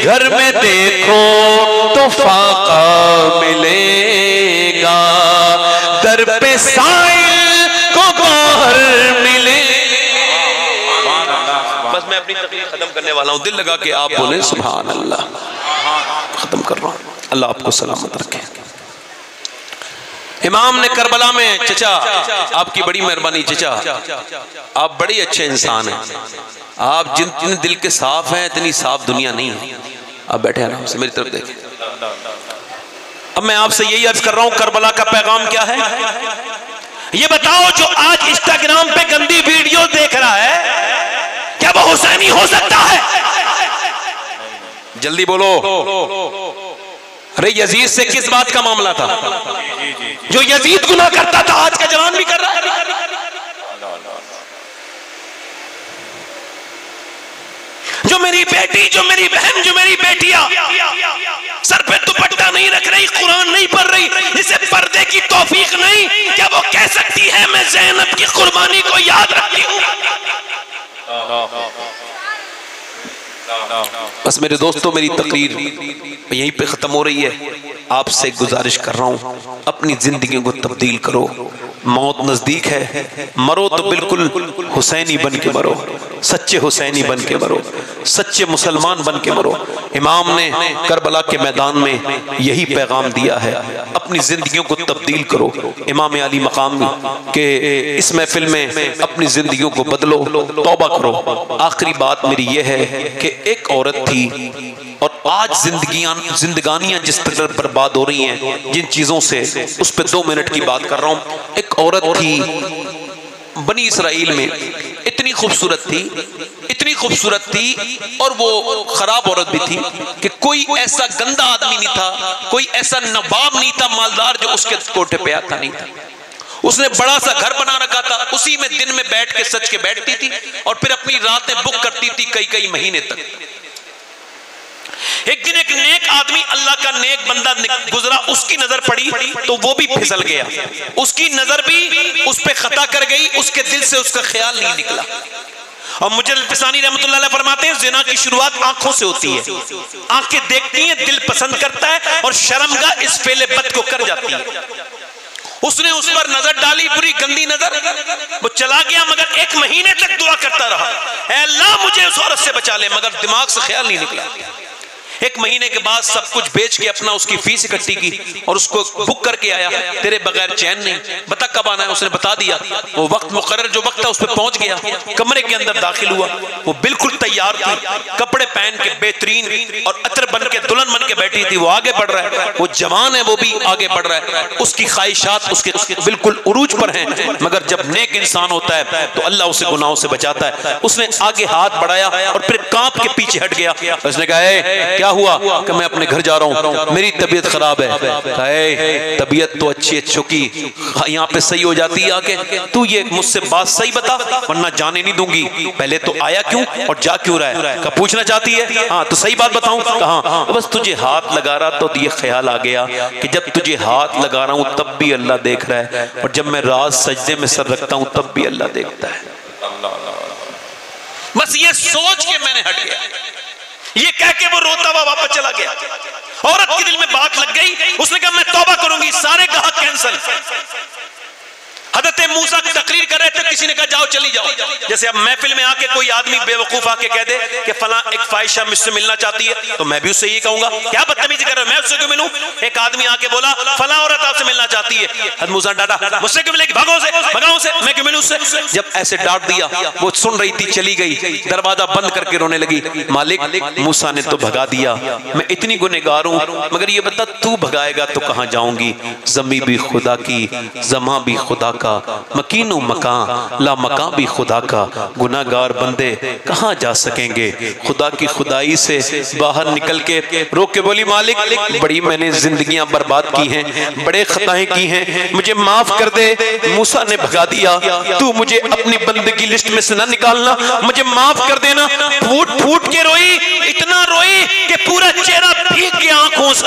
घर में देखो तो फाका मिलेगा, दर पे साइल को बाहर मिलेगा। बस मैं अपनी तकरीर खत्म करने वाला हूँ। दिल लगा के आप बोले सुभान अल्लाह। खत्म कर रहा हूँ। अल्लाह आपको सलामत रखे। इमाम ने करबला में, चचा आपकी बड़ी मेहरबानी, चचा आप बड़े अच्छे इंसान हैं। आप जितने दिल के साफ हैं इतनी साफ दुनिया नहीं है। आप बैठे आराम से, मेरी तरफ देखें। अब मैं आपसे यही अर्ज कर रहा हूं, करबला का पैगाम क्या है ये बताओ। जो आज इंस्टाग्राम पे गंदी वीडियो देख रहा है, क्या वो हुसैनी हो सकता है? जल्दी बोलो। अरे यजीद से किस बात का मामला था? जो यजीद गुनाह करता था आज का जवान भी कर रहा है। जो मेरी बेटी, जो मेरी बहन, जो मेरी बेटियां सर पे दुपट्टा नहीं रख रही, कुरान नहीं पढ़ रही, इसे पर्दे की तौफीक नहीं, क्या वो कह सकती है मैं ज़ैनब की कुर्बानी को याद रखती हूं? बस मेरे दोस्तों, मेरी तकरीर यहीं पे ख़त्म हो रही है। आपसे गुजारिश कर रहा हूँ, अपनी ज़िंदगी को तब्दील करो। मौत नज़दीक है, मरो तो बिल्कुल हुसैनी बन के मरो, सच्चे हुसैनी बन के मरो, सच्चे मुसलमान बन के मरो। इमाम ने करबला के मैदान में यही पैगाम दिया है, अपनी ज़िंदगियों को तब्दील करो। इमाम अली मकाम के इस महफिल में अपनी ज़िंदगियों को बदलो, तौबा करो। आखिरी बात मेरी यह है कि एक औरत थी, और आज जिंदगानियां जिस तरह बर्बाद हो रही हैं जिन चीज़ों से, उस पर 2 मिनट की बात कर रहा हूँ। एक औरत थी बनी इसराइल में, इतनी खूबसूरत थी, इतनी खूबसूरत थी, और वो खराब औरत भी थी कि कोई ऐसा गंदा आदमी नहीं था, कोई ऐसा नवाब नहीं था मालदार जो उसके कोठे पे आता नहीं था। उसने बड़ा सा घर बना रखा था, उसी में दिन में बैठ के सच के बैठती थी और फिर अपनी रातें बुक करती थी कई महीने तक। एक दिन एक नेक आदमी, अल्लाह का नेक बंदा गुजरा, उसकी नजर पड़ी तो वो भी फिसल गया, उसकी नजर भी उस पे खता कर गई, उसके दिल से उसका ख्याल नहीं निकला। और मुझे अल्पिसानी रहमतुल्लाह अलैह फरमाते हैं, ज़िना की शुरुआत आंखों से होती है, आंखें देखती हैं, दिल पसंद करता है और शर्मगाह इस फेले बद को कर जाती है। उसने उस पर नजर डाली, बुरी गंदी नजर, वो चला गया, मगर 1 महीने तक दुआ करता रहा, ऐ अल्लाह मुझे उस औरत से बचा ले, मगर दिमाग से ख्याल नहीं निकला। 1 महीने के बाद सब कुछ बेच के अपना उसकी फीस इकट्ठी की और उसको बुक करके आया। तेरे बगैर चैन नहीं, बता कब आना है? उसने बता दिया। वो वक्त मुकर्रर जो वक्त था उस पर पहुंच गया, कमरे के अंदर दाखिल हुआ, वो बिल्कुल तैयार थी, कपड़े पहन के बेहतरीन और अतर बन के दुल्हन बन के बैठी थी। वो आगे बढ़ रहा है, वो जवान है, वो भी आगे बढ़ रहा है, उसकी ख्वाहिशात उसके बिल्कुल उरूज पर हैं, मगर जब नेक इंसान होता है तो अल्लाह उसे गुनाहों से बचाता है। उसने आगे हाथ बढ़ाया और फिर कांप के पीछे हट गया। उसने कहा क्या हुआ? कि मैं अपने घर जा रहा हूँ, मेरी तबीयत खराब है। तबीयत तो अच्छी अच्छी की यहाँ पे सही हो जाती है आके, तू ये मुझसे बात सही बता वरना जाने नहीं दूंगी। पहले तो आया क्यों और जा क्यों रहा है? का पूछना चाहती है? हाँ तो सही बात बताऊं? कहाँ? बस तुझे हाथ लगा रहा तो ये ख्याल आ गया कि जब तुझे हाथ लगा रहा हूँ तब भी अल्लाह देख रहा है, और जब मैं रात सजदे में सर रखता हूँ तब भी अल्लाह देखता है। बस ये सोच के मैंने हट गया, ये कह के वो रोता हुआ वापस चला गया। औरत के दिल में बात लग गई, उसने कहा मैं तौबा करूंगी, सारे ग्राहक कैंसिल। हज़रत मूसा की तकरीर कर रहे थे, किसी ने कहा जाओ चली जाओ। जैसे अब महफिल में आके कोई आदमी बेवकूफ आके कह दे कि फला एक फाहिशा मुझसे मिलना चाहती है, तो मैं भी उससे ये कहूंगा क्या बदतमीजी कर रहे हो, मैं उससे क्यों मिलूं? एक आदमी आके बोला फला औरत आपसे मिलना चाहती है, हज़रत मूसा डांटा, मुझसे क्यों मिलेगी, भागो से, भगाओ से, मैं क्यों मिलूं उससे? जब ऐसे डांट दिया, वो सुन रही थी, चली गई, दरवाजा बंद करके रोने लगी। मालिक मूसा ने तो भगा दिया, मैं इतनी गुनहगार हूं, मगर ये बता तू भगाएगा तो कहां जाऊंगी? जमी भी खुदा की, जमा भी खुदा का, मकीन मकान ला मकान भी खुदा का, गुनाहगार बंदे कहाँ जा सकेंगे खुदा की खुदाई से बाहर निकल के। रो के बोली मालिक बड़ी मैंने जिंदगियां बर्बाद की हैं, बड़े खताएं की हैं, मुझे माफ कर दे। मूसा ने भगा दिया, तू मुझे अपनी बंदगी लिस्ट में से ना निकालना, मुझे माफ कर देना। फूट फूट के रोई, इतना रोई कि पूरा चेहरा भीग गया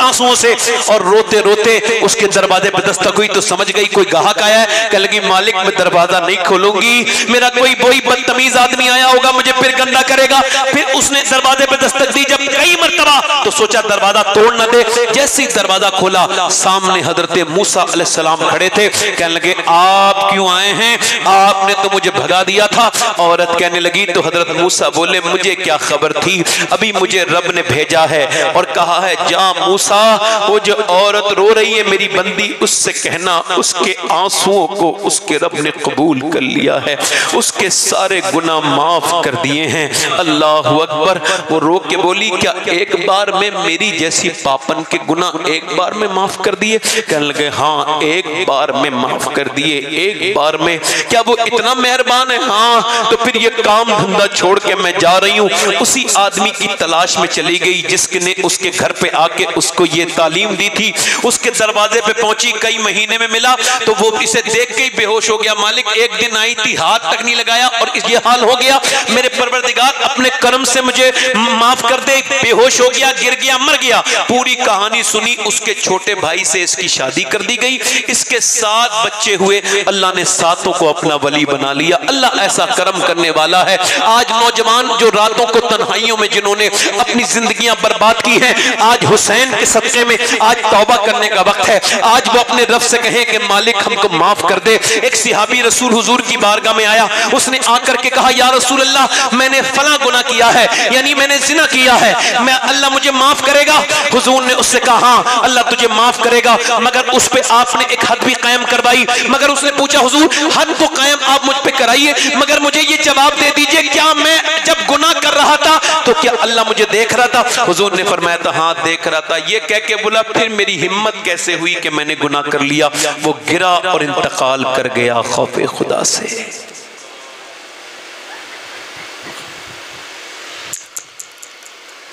आंसुओं से, और रोते रोते उसके दरवाजे पे दस्तक हुई तो समझ गई कोई ग्राहक आया है। कह लगी मालिक मैं दरवाजा नहीं खोलूंगी, मेरा कोई बदतमीज आदमी आया होगा, मुझे फिर गंदा करेगा। फिर उसने दरवाजे पे दस्तक दी जब कई मर्तबा, तो सोचा दरवाजा तोड़ न दे। जैसे ही दरवाजा खोला सामने हजरत मूसा अलैहिस्सलाम खड़े थे। कहने लगे आप क्यों आए हैं, आपने तो मुझे भगा दिया था। औरत कहने लगी तो हजरत मूसा बोले मुझे क्या खबर थी, अभी मुझे रब ने भेजा है और कहा है जा मूसा वो जो औरत रो रही है मेरी बंदी, उससे कहना उसके आंसुओं को उसके रब ने कबूल कर लिया है, उसके सारे गुनाह माफ कर दिए हैं। अल्लाह अकबर। वो रो के बोली क्या एक बार में मेरी जैसी पापन के गुनाह एक बार में माफ कर दिए? कहने लगे हाँ एक बार में माफ कर दिए, एक बार में। क्या वो इतना मेहरबान है? हाँ। तो फिर ये काम धंधा छोड़ के मैं जा रही हूँ, उसी आदमी की तलाश में चली गई जिसने उसके घर पे आके उसको ये तालीम दी थी। उसके दरवाजे पे पहुंची, कई महीने में मिला तो वो इसे देख के ही बेहोश हो गया। मालिक एक दिन आई थी, हाथ तक नहीं लगाया और ये हाल हो गया। मेरे परवरदिगार अपने कर्म से मुझे माफ कर दे। बेहोश हो गया, गिर गया, मर गया। पूरी कहानी सुनी। उसके छोटे भाई से इसकी शादी कर दी गई, इसके 7 बच्चे हुए। अल्लाह ने 7 को अपना वली बना लिया। अल्लाह ऐसा करम करने वाला है। आज नौजवान जो रातों को तन्हाइयों में जिन्होंने अपनी जिंदगियां बर्बाद की हैं, आज हुसैन के सदक़े में आज तौबा करने का वक्त है। आज वो अपने रब से कहें कि मालिक हमको माफ कर दे। एक सिहाबी रसूल हुजूर की बारगाह में आया, उसने आकर के कहा या रसूल अल्लाह मैंने फला गुनाह किया है, यानी मैंने जिना किया है, मैं अल्लाह मुझे माफ करेगा? हुजूर ने उससे कहा हाँ अल्लाह तुझे माफ करेगा, मगर उस पे आपने एक हद भी कायम करवाई। मगर उसने पूछा हुजूर हद तो कायम आप मुझ पे कराइए, मगर मुझे ये जवाब दे दीजिए क्या मैं जब गुनाह कर रहा था तो क्या अल्लाह मुझे देख रहा था? हुजूर ने फरमाया था हाँ देख रहा था। ये कह के बोला फिर मेरी हिम्मत कैसे हुई कि मैंने गुनाह कर लिया? वो गिरा और इंतकाल कर गया खौफे खुदा से।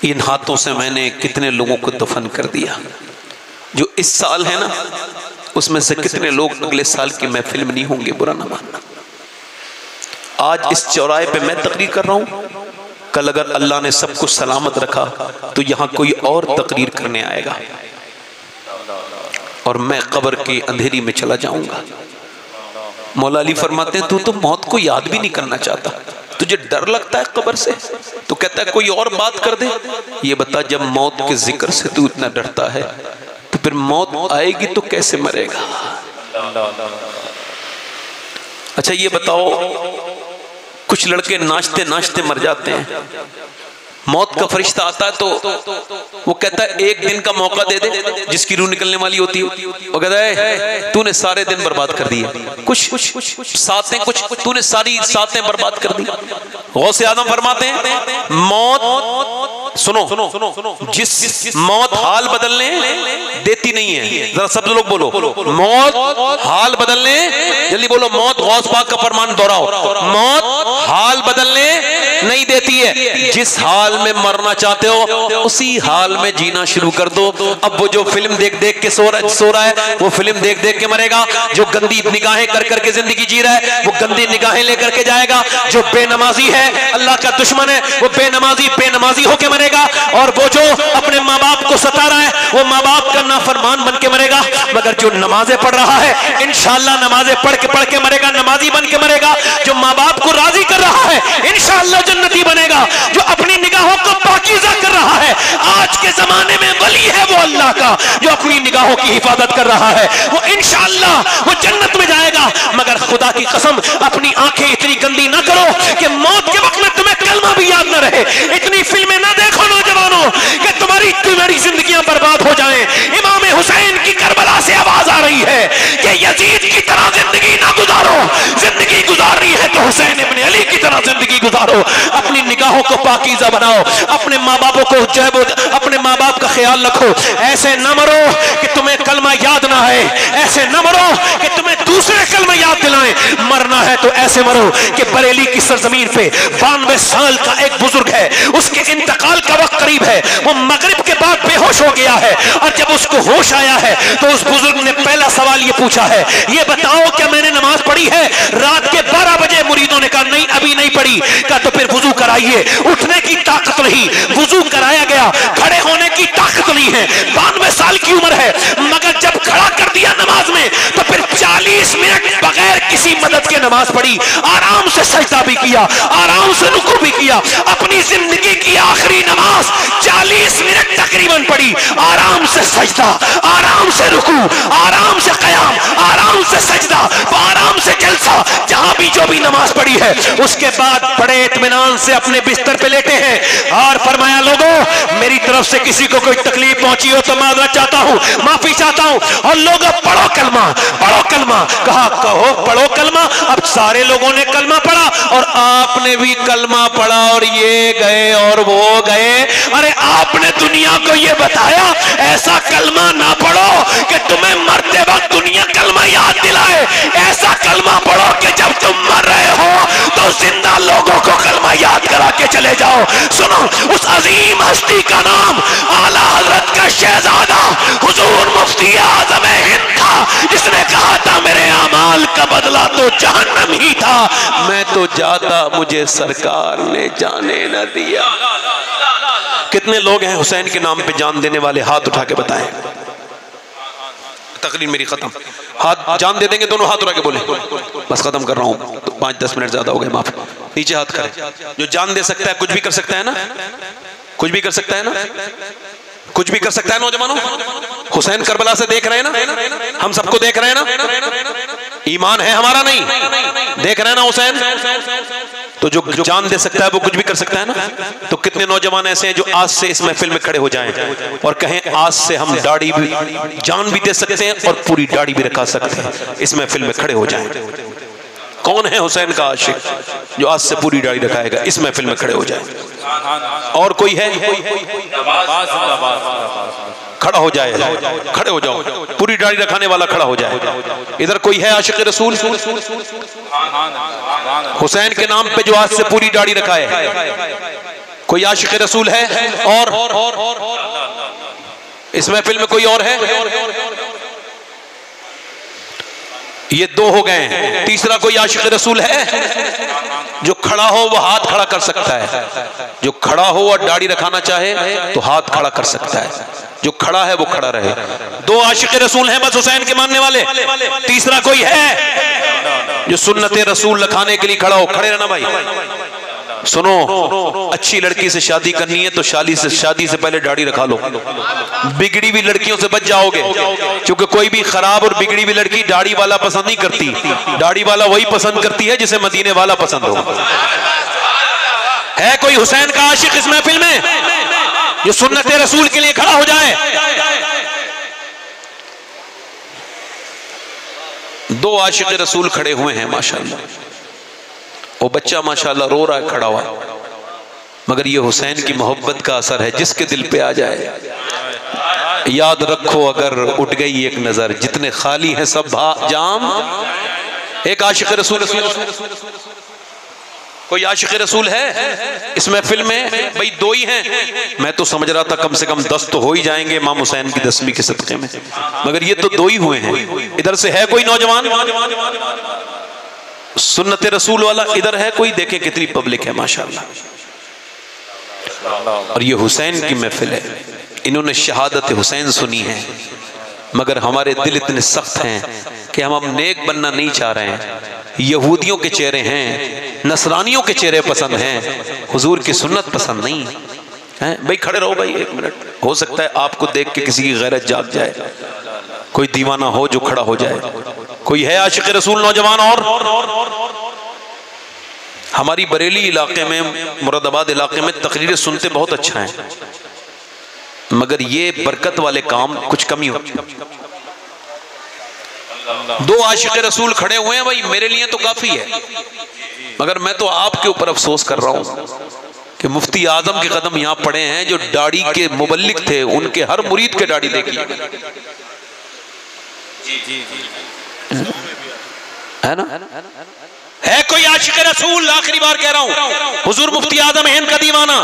इन हाथों से मैंने कितने लोगों को दफन कर दिया। जो इस साल है ना उसमें से कितने लोग अगले साल की महफिल में नहीं होंगे, बुरा ना मानना। आज इस चौराहे पे मैं तकरीर कर रहा हूं, कल अगर अल्लाह ने सब कुछ सलामत रखा तो यहां कोई और तकरीर करने आएगा और मैं कब्र के अंधेरी में चला जाऊंगा। मौला अली फरमाते हैं तू तो मौत को याद भी नहीं करना चाहता, तुझे डर लगता है कब्र से, तो कहता है कोई और बात कर दे। ये बता जब मौत के जिक्र से तू इतना डरता है तो फिर मौत आएगी तो कैसे मरेगा? अच्छा ये बताओ, कुछ लड़के नाचते नाचते मर जाते हैं, मौत का फरिश्ता आता है तो वो कहता है एक दिन का मौका दे दे, जिसकी रूह निकलने वाली होती है वो कहता है तूने सारे दिन बर्बाद कर दिए, कुछ सातें कुछ तूने सारी सातें बर्बाद कर दी। गौसे आजम फरमाते हैं मौत सुनो जिस मौत हाल बदलने देती नहीं है, जरा सब लोग बोलो मौत हाल बदलने, जल्दी बोलो मौत। गौस पाक का फरमान दोहराओ, मौत हाल बदलने नहीं देती है। जिस हाल में मरना चाहते हो उसी हाल में जीना शुरू कर दो। अब वो जो फिल्म देख देख के सो रहा है वो फिल्म देख देख के मरेगा, जो गंदी निगाहें कर करके जिंदगी जी रहा है वो गंदी निगाहें लेकर के जाएगा, जो बेनमाजी है अल्लाह का दुश्मन है वो बेनमाजी होके मरेगा, और वो जो अपने माँ बाप को सता रहा है वो माँ बाप का नाफरमान बन के मरेगा। मगर जो नमाजें पढ़ रहा है इंशाअल्लाह नमाजें पढ़ के मरेगा, नमाजी बन के मरेगा। जो माँ बाप को राजी कर रहा है इंशाअल्लाह जन्नती बनेगा। जो अपनी निगाहों को पाकीज़ा कर रहा है, आज के जमाने में वली है वो अल्लाह का, जो अपनी निगाहों की हिफाजत कर रहा है वो इंशाअल्लाह वो जन्नत में जाएगा। मगर खुदा की कसम अपनी आंखें इतनी गंदी ना करो कि मौत के वक्त में तुम्हें कलमा भी याद न रहे। इतनी फिल्में ना देखो नौजवानों कि तुम्हारी जिंदगियां बर्बाद हो जाएं। इमाम हुसैन की करबला से आवाज आ रही है कि यजीद की तरह जिंदगी ना गुजारो, जिंदगी गुजारनी है तो हुसैन इब्ने अली की तरह जिंदगी गुजारो, अपनी निगाहों को पाकीज़ा बनाओ, अपने माँ बापों को जो है वो अपने माँ बाप का ख्याल रखो। ऐसे न मरो कि तुम्हें कलमा याद ना आए, ऐसे न मरो कि तुम्हें दूसरे कलमा याद दिलाएं। मरना है तो ऐसे मरो कि बरेली की सरजमीन पे 92 साल का एक बुजुर्ग है, उसके इंतकाल का वक्त करीब है, वो मगरिब के बाद बेहोश हो गया है, और जब उसको होश आया है तो उस बुजुर्ग ने पहला सवाल ये पूछा है, ये बताओ क्या मैंने नमाज पढ़ी है? रात के 12 बजे मुरीदों ने कहा नहीं अभी नहीं पढ़ी। कहा तो फिर वुजू कराइए। उठने की ताकत नहीं, वुजू कराया गया, खड़े होने की ताकत नहीं है, 92 साल की उम्र है, मगर जब खड़ा कर दिया नमाज में तो फिर 40 मिनट बगैर किसी मदद के नमाज पढ़ी, आराम से सजदा भी किया, आराम से रुकू भी किया। अपनी जिंदगी की आखिरी नमाज 40 मिनट तकरीबन पढ़ी, आराम से सजदा, आराम से रुकू, आराम से कयाम, आराम से सजदा, आराम से जलसा, जहां भी जो भी नमाज पढ़ी है। उसके बाद बड़े इत्मीनान से अपने बिस्तर पे लेटे हैं और फरमाया लोगों मेरी तरफ से किसी को कोई तकलीफ पहुंची हो तो माजरत चाहता हूं, माफी चाहता हूं, और लोगों पढ़ो कलमा, पढ़ो कलमा। कहा कहो पढ़ो कलमा। अब सारे लोगों ने कलमा पढ़ा और आपने भी कलमा पढ़ा और ये गए और वो गए। अरे आपने दुनिया को ये बताया ऐसा कलमा ना पढ़ो कि तुम्हें मरते वक्त दुनिया कलमा याद दिलाए, ऐसा कलमा पढ़ो कि जब तुम मर रहे हो तो जिंदा लोगों को कलमा याद करा के चले जाओ। सुनो उस अजीम हस्ती का नाम आला हजरत का शहजादा हुजूर मुफ्ती आज़म हिंद था, जिसने कहा था मेरे अमाल का बदला तो जहन्नम ही था, मैं तो जाता मुझे सरकार ने जाने न दिया। कितने लोग हैं हुसैन के नाम पे जान देने वाले? हाथ उठा के बताएं। तकरीर मेरी खत्म। हाथ जान दे देंगे दोनों हाथ उठा के बोले बस खत्म कर रहा हूँ, तो 5-10 मिनट ज्यादा हो गए, माफ। नीचे हाथ करें। जो जान दे सकता है कुछ भी कर सकता है ना, कुछ भी कर सकता है ना, कुछ भी कर सकता है। नौजवानों हुसैन करबला से देख रहे हैं ना, हम सबको देख रहे हैं ना, ईमान है हमारा नहीं देख रहे हैं ना हुसैन, तो जो जान दे सकता है वो कुछ भी कर सकता है ना। तो कितने नौजवान ऐसे हैं जो आज से इस महफिल में खड़े हो जाएं और कहें आज से हम दाढ़ी भी जान भी दे सकते हैं और पूरी दाढ़ी भी रखा सकते हैं, इस महफिल में खड़े हो जाएं। कौन है हुसैन का आशिक जो आज से पूरी दाढ़ी रखाएगा? इस महफिल में खड़े हो जाए। और कोई है? खड़ा हो जाए, खड़े हो जाओ, पूरी दाढ़ी रखाने वाला खड़ा हो जाए। इधर कोई है आशिक रसूल हुसैन के नाम पे जो आज से पूरी दाढ़ी रखाए? कोई आशिक रसूल है? और इस महफिल में कोई और है? ये 2 हो गए। तीसरा कोई आशिक रसूल है जो खड़ा हो वो हाथ खड़ा कर सकता है? जो खड़ा हो और दाढ़ी रखाना चाहे तो हाथ खड़ा कर सकता है, जो खड़ा है वो खड़ा रहे। 2 आशिक रसूल हैं बस हुसैन के मानने वाले। तीसरा कोई है जो सुन्नत रसूल रखाने के लिए खड़ा हो? खड़े रहना भाई। सुनो, अच्छी लड़की से शादी करनी है तो शादी से पहले दाढ़ी रखा लो। बिगड़ी हुई लड़कियों से बच जाओगे, क्योंकि कोई भी खराब और बिगड़ी हुई लड़की दाढ़ी वाला पसंद नहीं करती। दाढ़ी वाला वही पसंद करती है जिसे मदीने वाला पसंद हो। है कोई हुसैन का आशिक इस महफिल में जो सुन्नत रसूल के लिए खड़ा हो जाए? 2 आशिक रसूल खड़े हुए हैं माशाअल्लाह। वो बच्चा माशाअल्लाह रो रहा है खड़ा हुआ, मगर ये हुसैन की मोहब्बत का असर है, जिसके दिल पे आ जाए। याद रखो अगर उठ गई एक नजर, जितने खाली हैं सब जाम। एक आशिक रसूल, कोई आशिक रसूल है इस महफिल में? भाई 2 ही हैं। मैं तो समझ रहा था कम से कम 10 तो हो ही जाएंगे इमाम हुसैन की 10वीं के सदक़े में, मगर ये तो 2 ही हुए हैं। इधर से है कोई नौजवान सुन्नत रसूल वाला? इधर है कोई? देखें कितनी पब्लिक है माशाअल्लाह। और ये हुसैन की महफिल है, इन्होंने शहादत हुसैन सुनी है, मगर हमारे दिल इतने सख्त हैं कि हम अब नेक बनना नहीं चाह रहे हैं। यहूदियों के चेहरे हैं, नसरानियों के चेहरे पसंद हैं, हुजूर की सुन्नत पसंद नहीं है। भाई खड़े रहो भाई 1 मिनट, हो सकता है आपको देख के किसी की गैरत जाग जाए, कोई दीवाना हो जो खड़ा हो जाए। कोई है आशिक रसूल नौजवान? और हमारी बरेली इलाके में, मुरादाबाद इलाके में तकरीरें सुनते बहुत अच्छा है, मगर ये बरकत वाले काम कुछ कमी हो। दो आशिक रसूल खड़े हुए हैं भाई, मेरे लिए तो काफी है। मगर मैं तो आपके ऊपर अफसोस कर रहा हूं कि मुफ्ती आजम के कदम यहां पड़े हैं जो दाढ़ी के मुबल्लिग थे, उनके हर मुरीद के दाढ़ी देखी है ना। है कोई आशिक रसूल, आखिरी बार कह रहा हूं, हुजूर मुफ्ती आजम हिंद का दीवाना,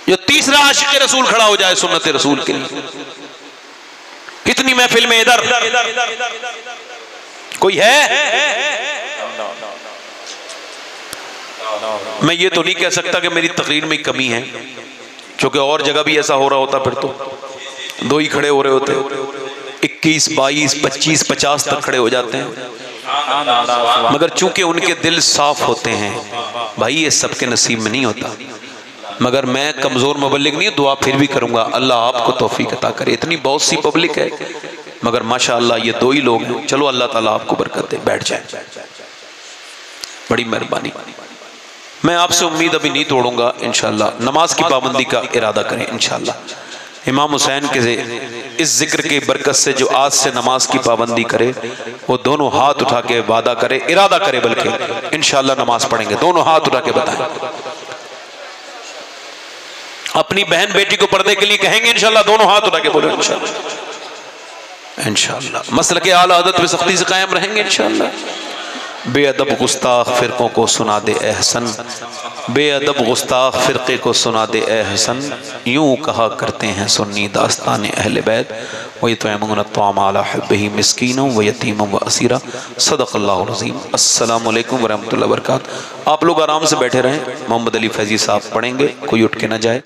जो तीसरा आशिक रसूल खड़ा हो जाए सुन्नत रसूल के लिए। कितनी महफिल में इधर कोई है? मैं ये तो नहीं कह सकता कि मेरी तकरीर में कमी है, क्योंकि और जगह भी ऐसा हो रहा होता फिर तो दो ही खड़े हो रहे होते, 21, 22, 25, 50 तक खड़े हो जाते हैं। मगर चूंकि उनके दिल साफ होते हैं भाई, ये सबके नसीब में नहीं होता। मगर मैं कमजोर मुबल्लिग नहीं, दुआ फिर भी करूंगा अल्लाह आपको तौफीक अता करे। इतनी बहुत सी पब्लिक है मगर माशाअल्लाह ये दो ही लोग हैं। चलो अल्लाह ताला आपको बरकत दे, बैठ जाए, बड़ी मेहरबानी। मैं आपसे उम्मीद अभी नहीं तोड़ूंगा इंशाअल्लाह। नमाज की पाबंदी का इरादा करें इंशाअल्लाह। इमाम हुसैन के इस जिक्र की बरकत से जो आज से नमाज की पाबंदी करे वो दोनों हाथ उठा के वादा करे, इरादा करे, बल्कि इंशाअल्लाह नमाज पढ़ेंगे। दोनों हाथ उठा के बताएं, अपनी बहन बेटी को पर्दे के लिए कहेंगे इंशाअल्लाह, दोनों हाथ उठा के बोलो इंशाअल्लाह। इंशाअल्लाह मसल के आला आदत पे सख्ती से कायम रहेंगे इंशाअल्लाह। बेअदब गुस्ताख फिरकों को सुना दे एहसन, बेअदब गुस्ताख फिरके को सुना दे एहसन, यूं कहा करते हैं सुन्नी दास्तान अहले बैत, वयतअमून अत्ताम अला हुब्बिही मिस्कीना व यतीमा व असीरा। सदक़ल्लाहुल अज़ीम। अस्सलामु अलैकुम व रहमतुल्लाहि व बरकातहू। आप लोग आराम से बैठे रहें, मोहम्मद अली फैजी साहब पढ़ेंगे, कोई उठ के ना जाए।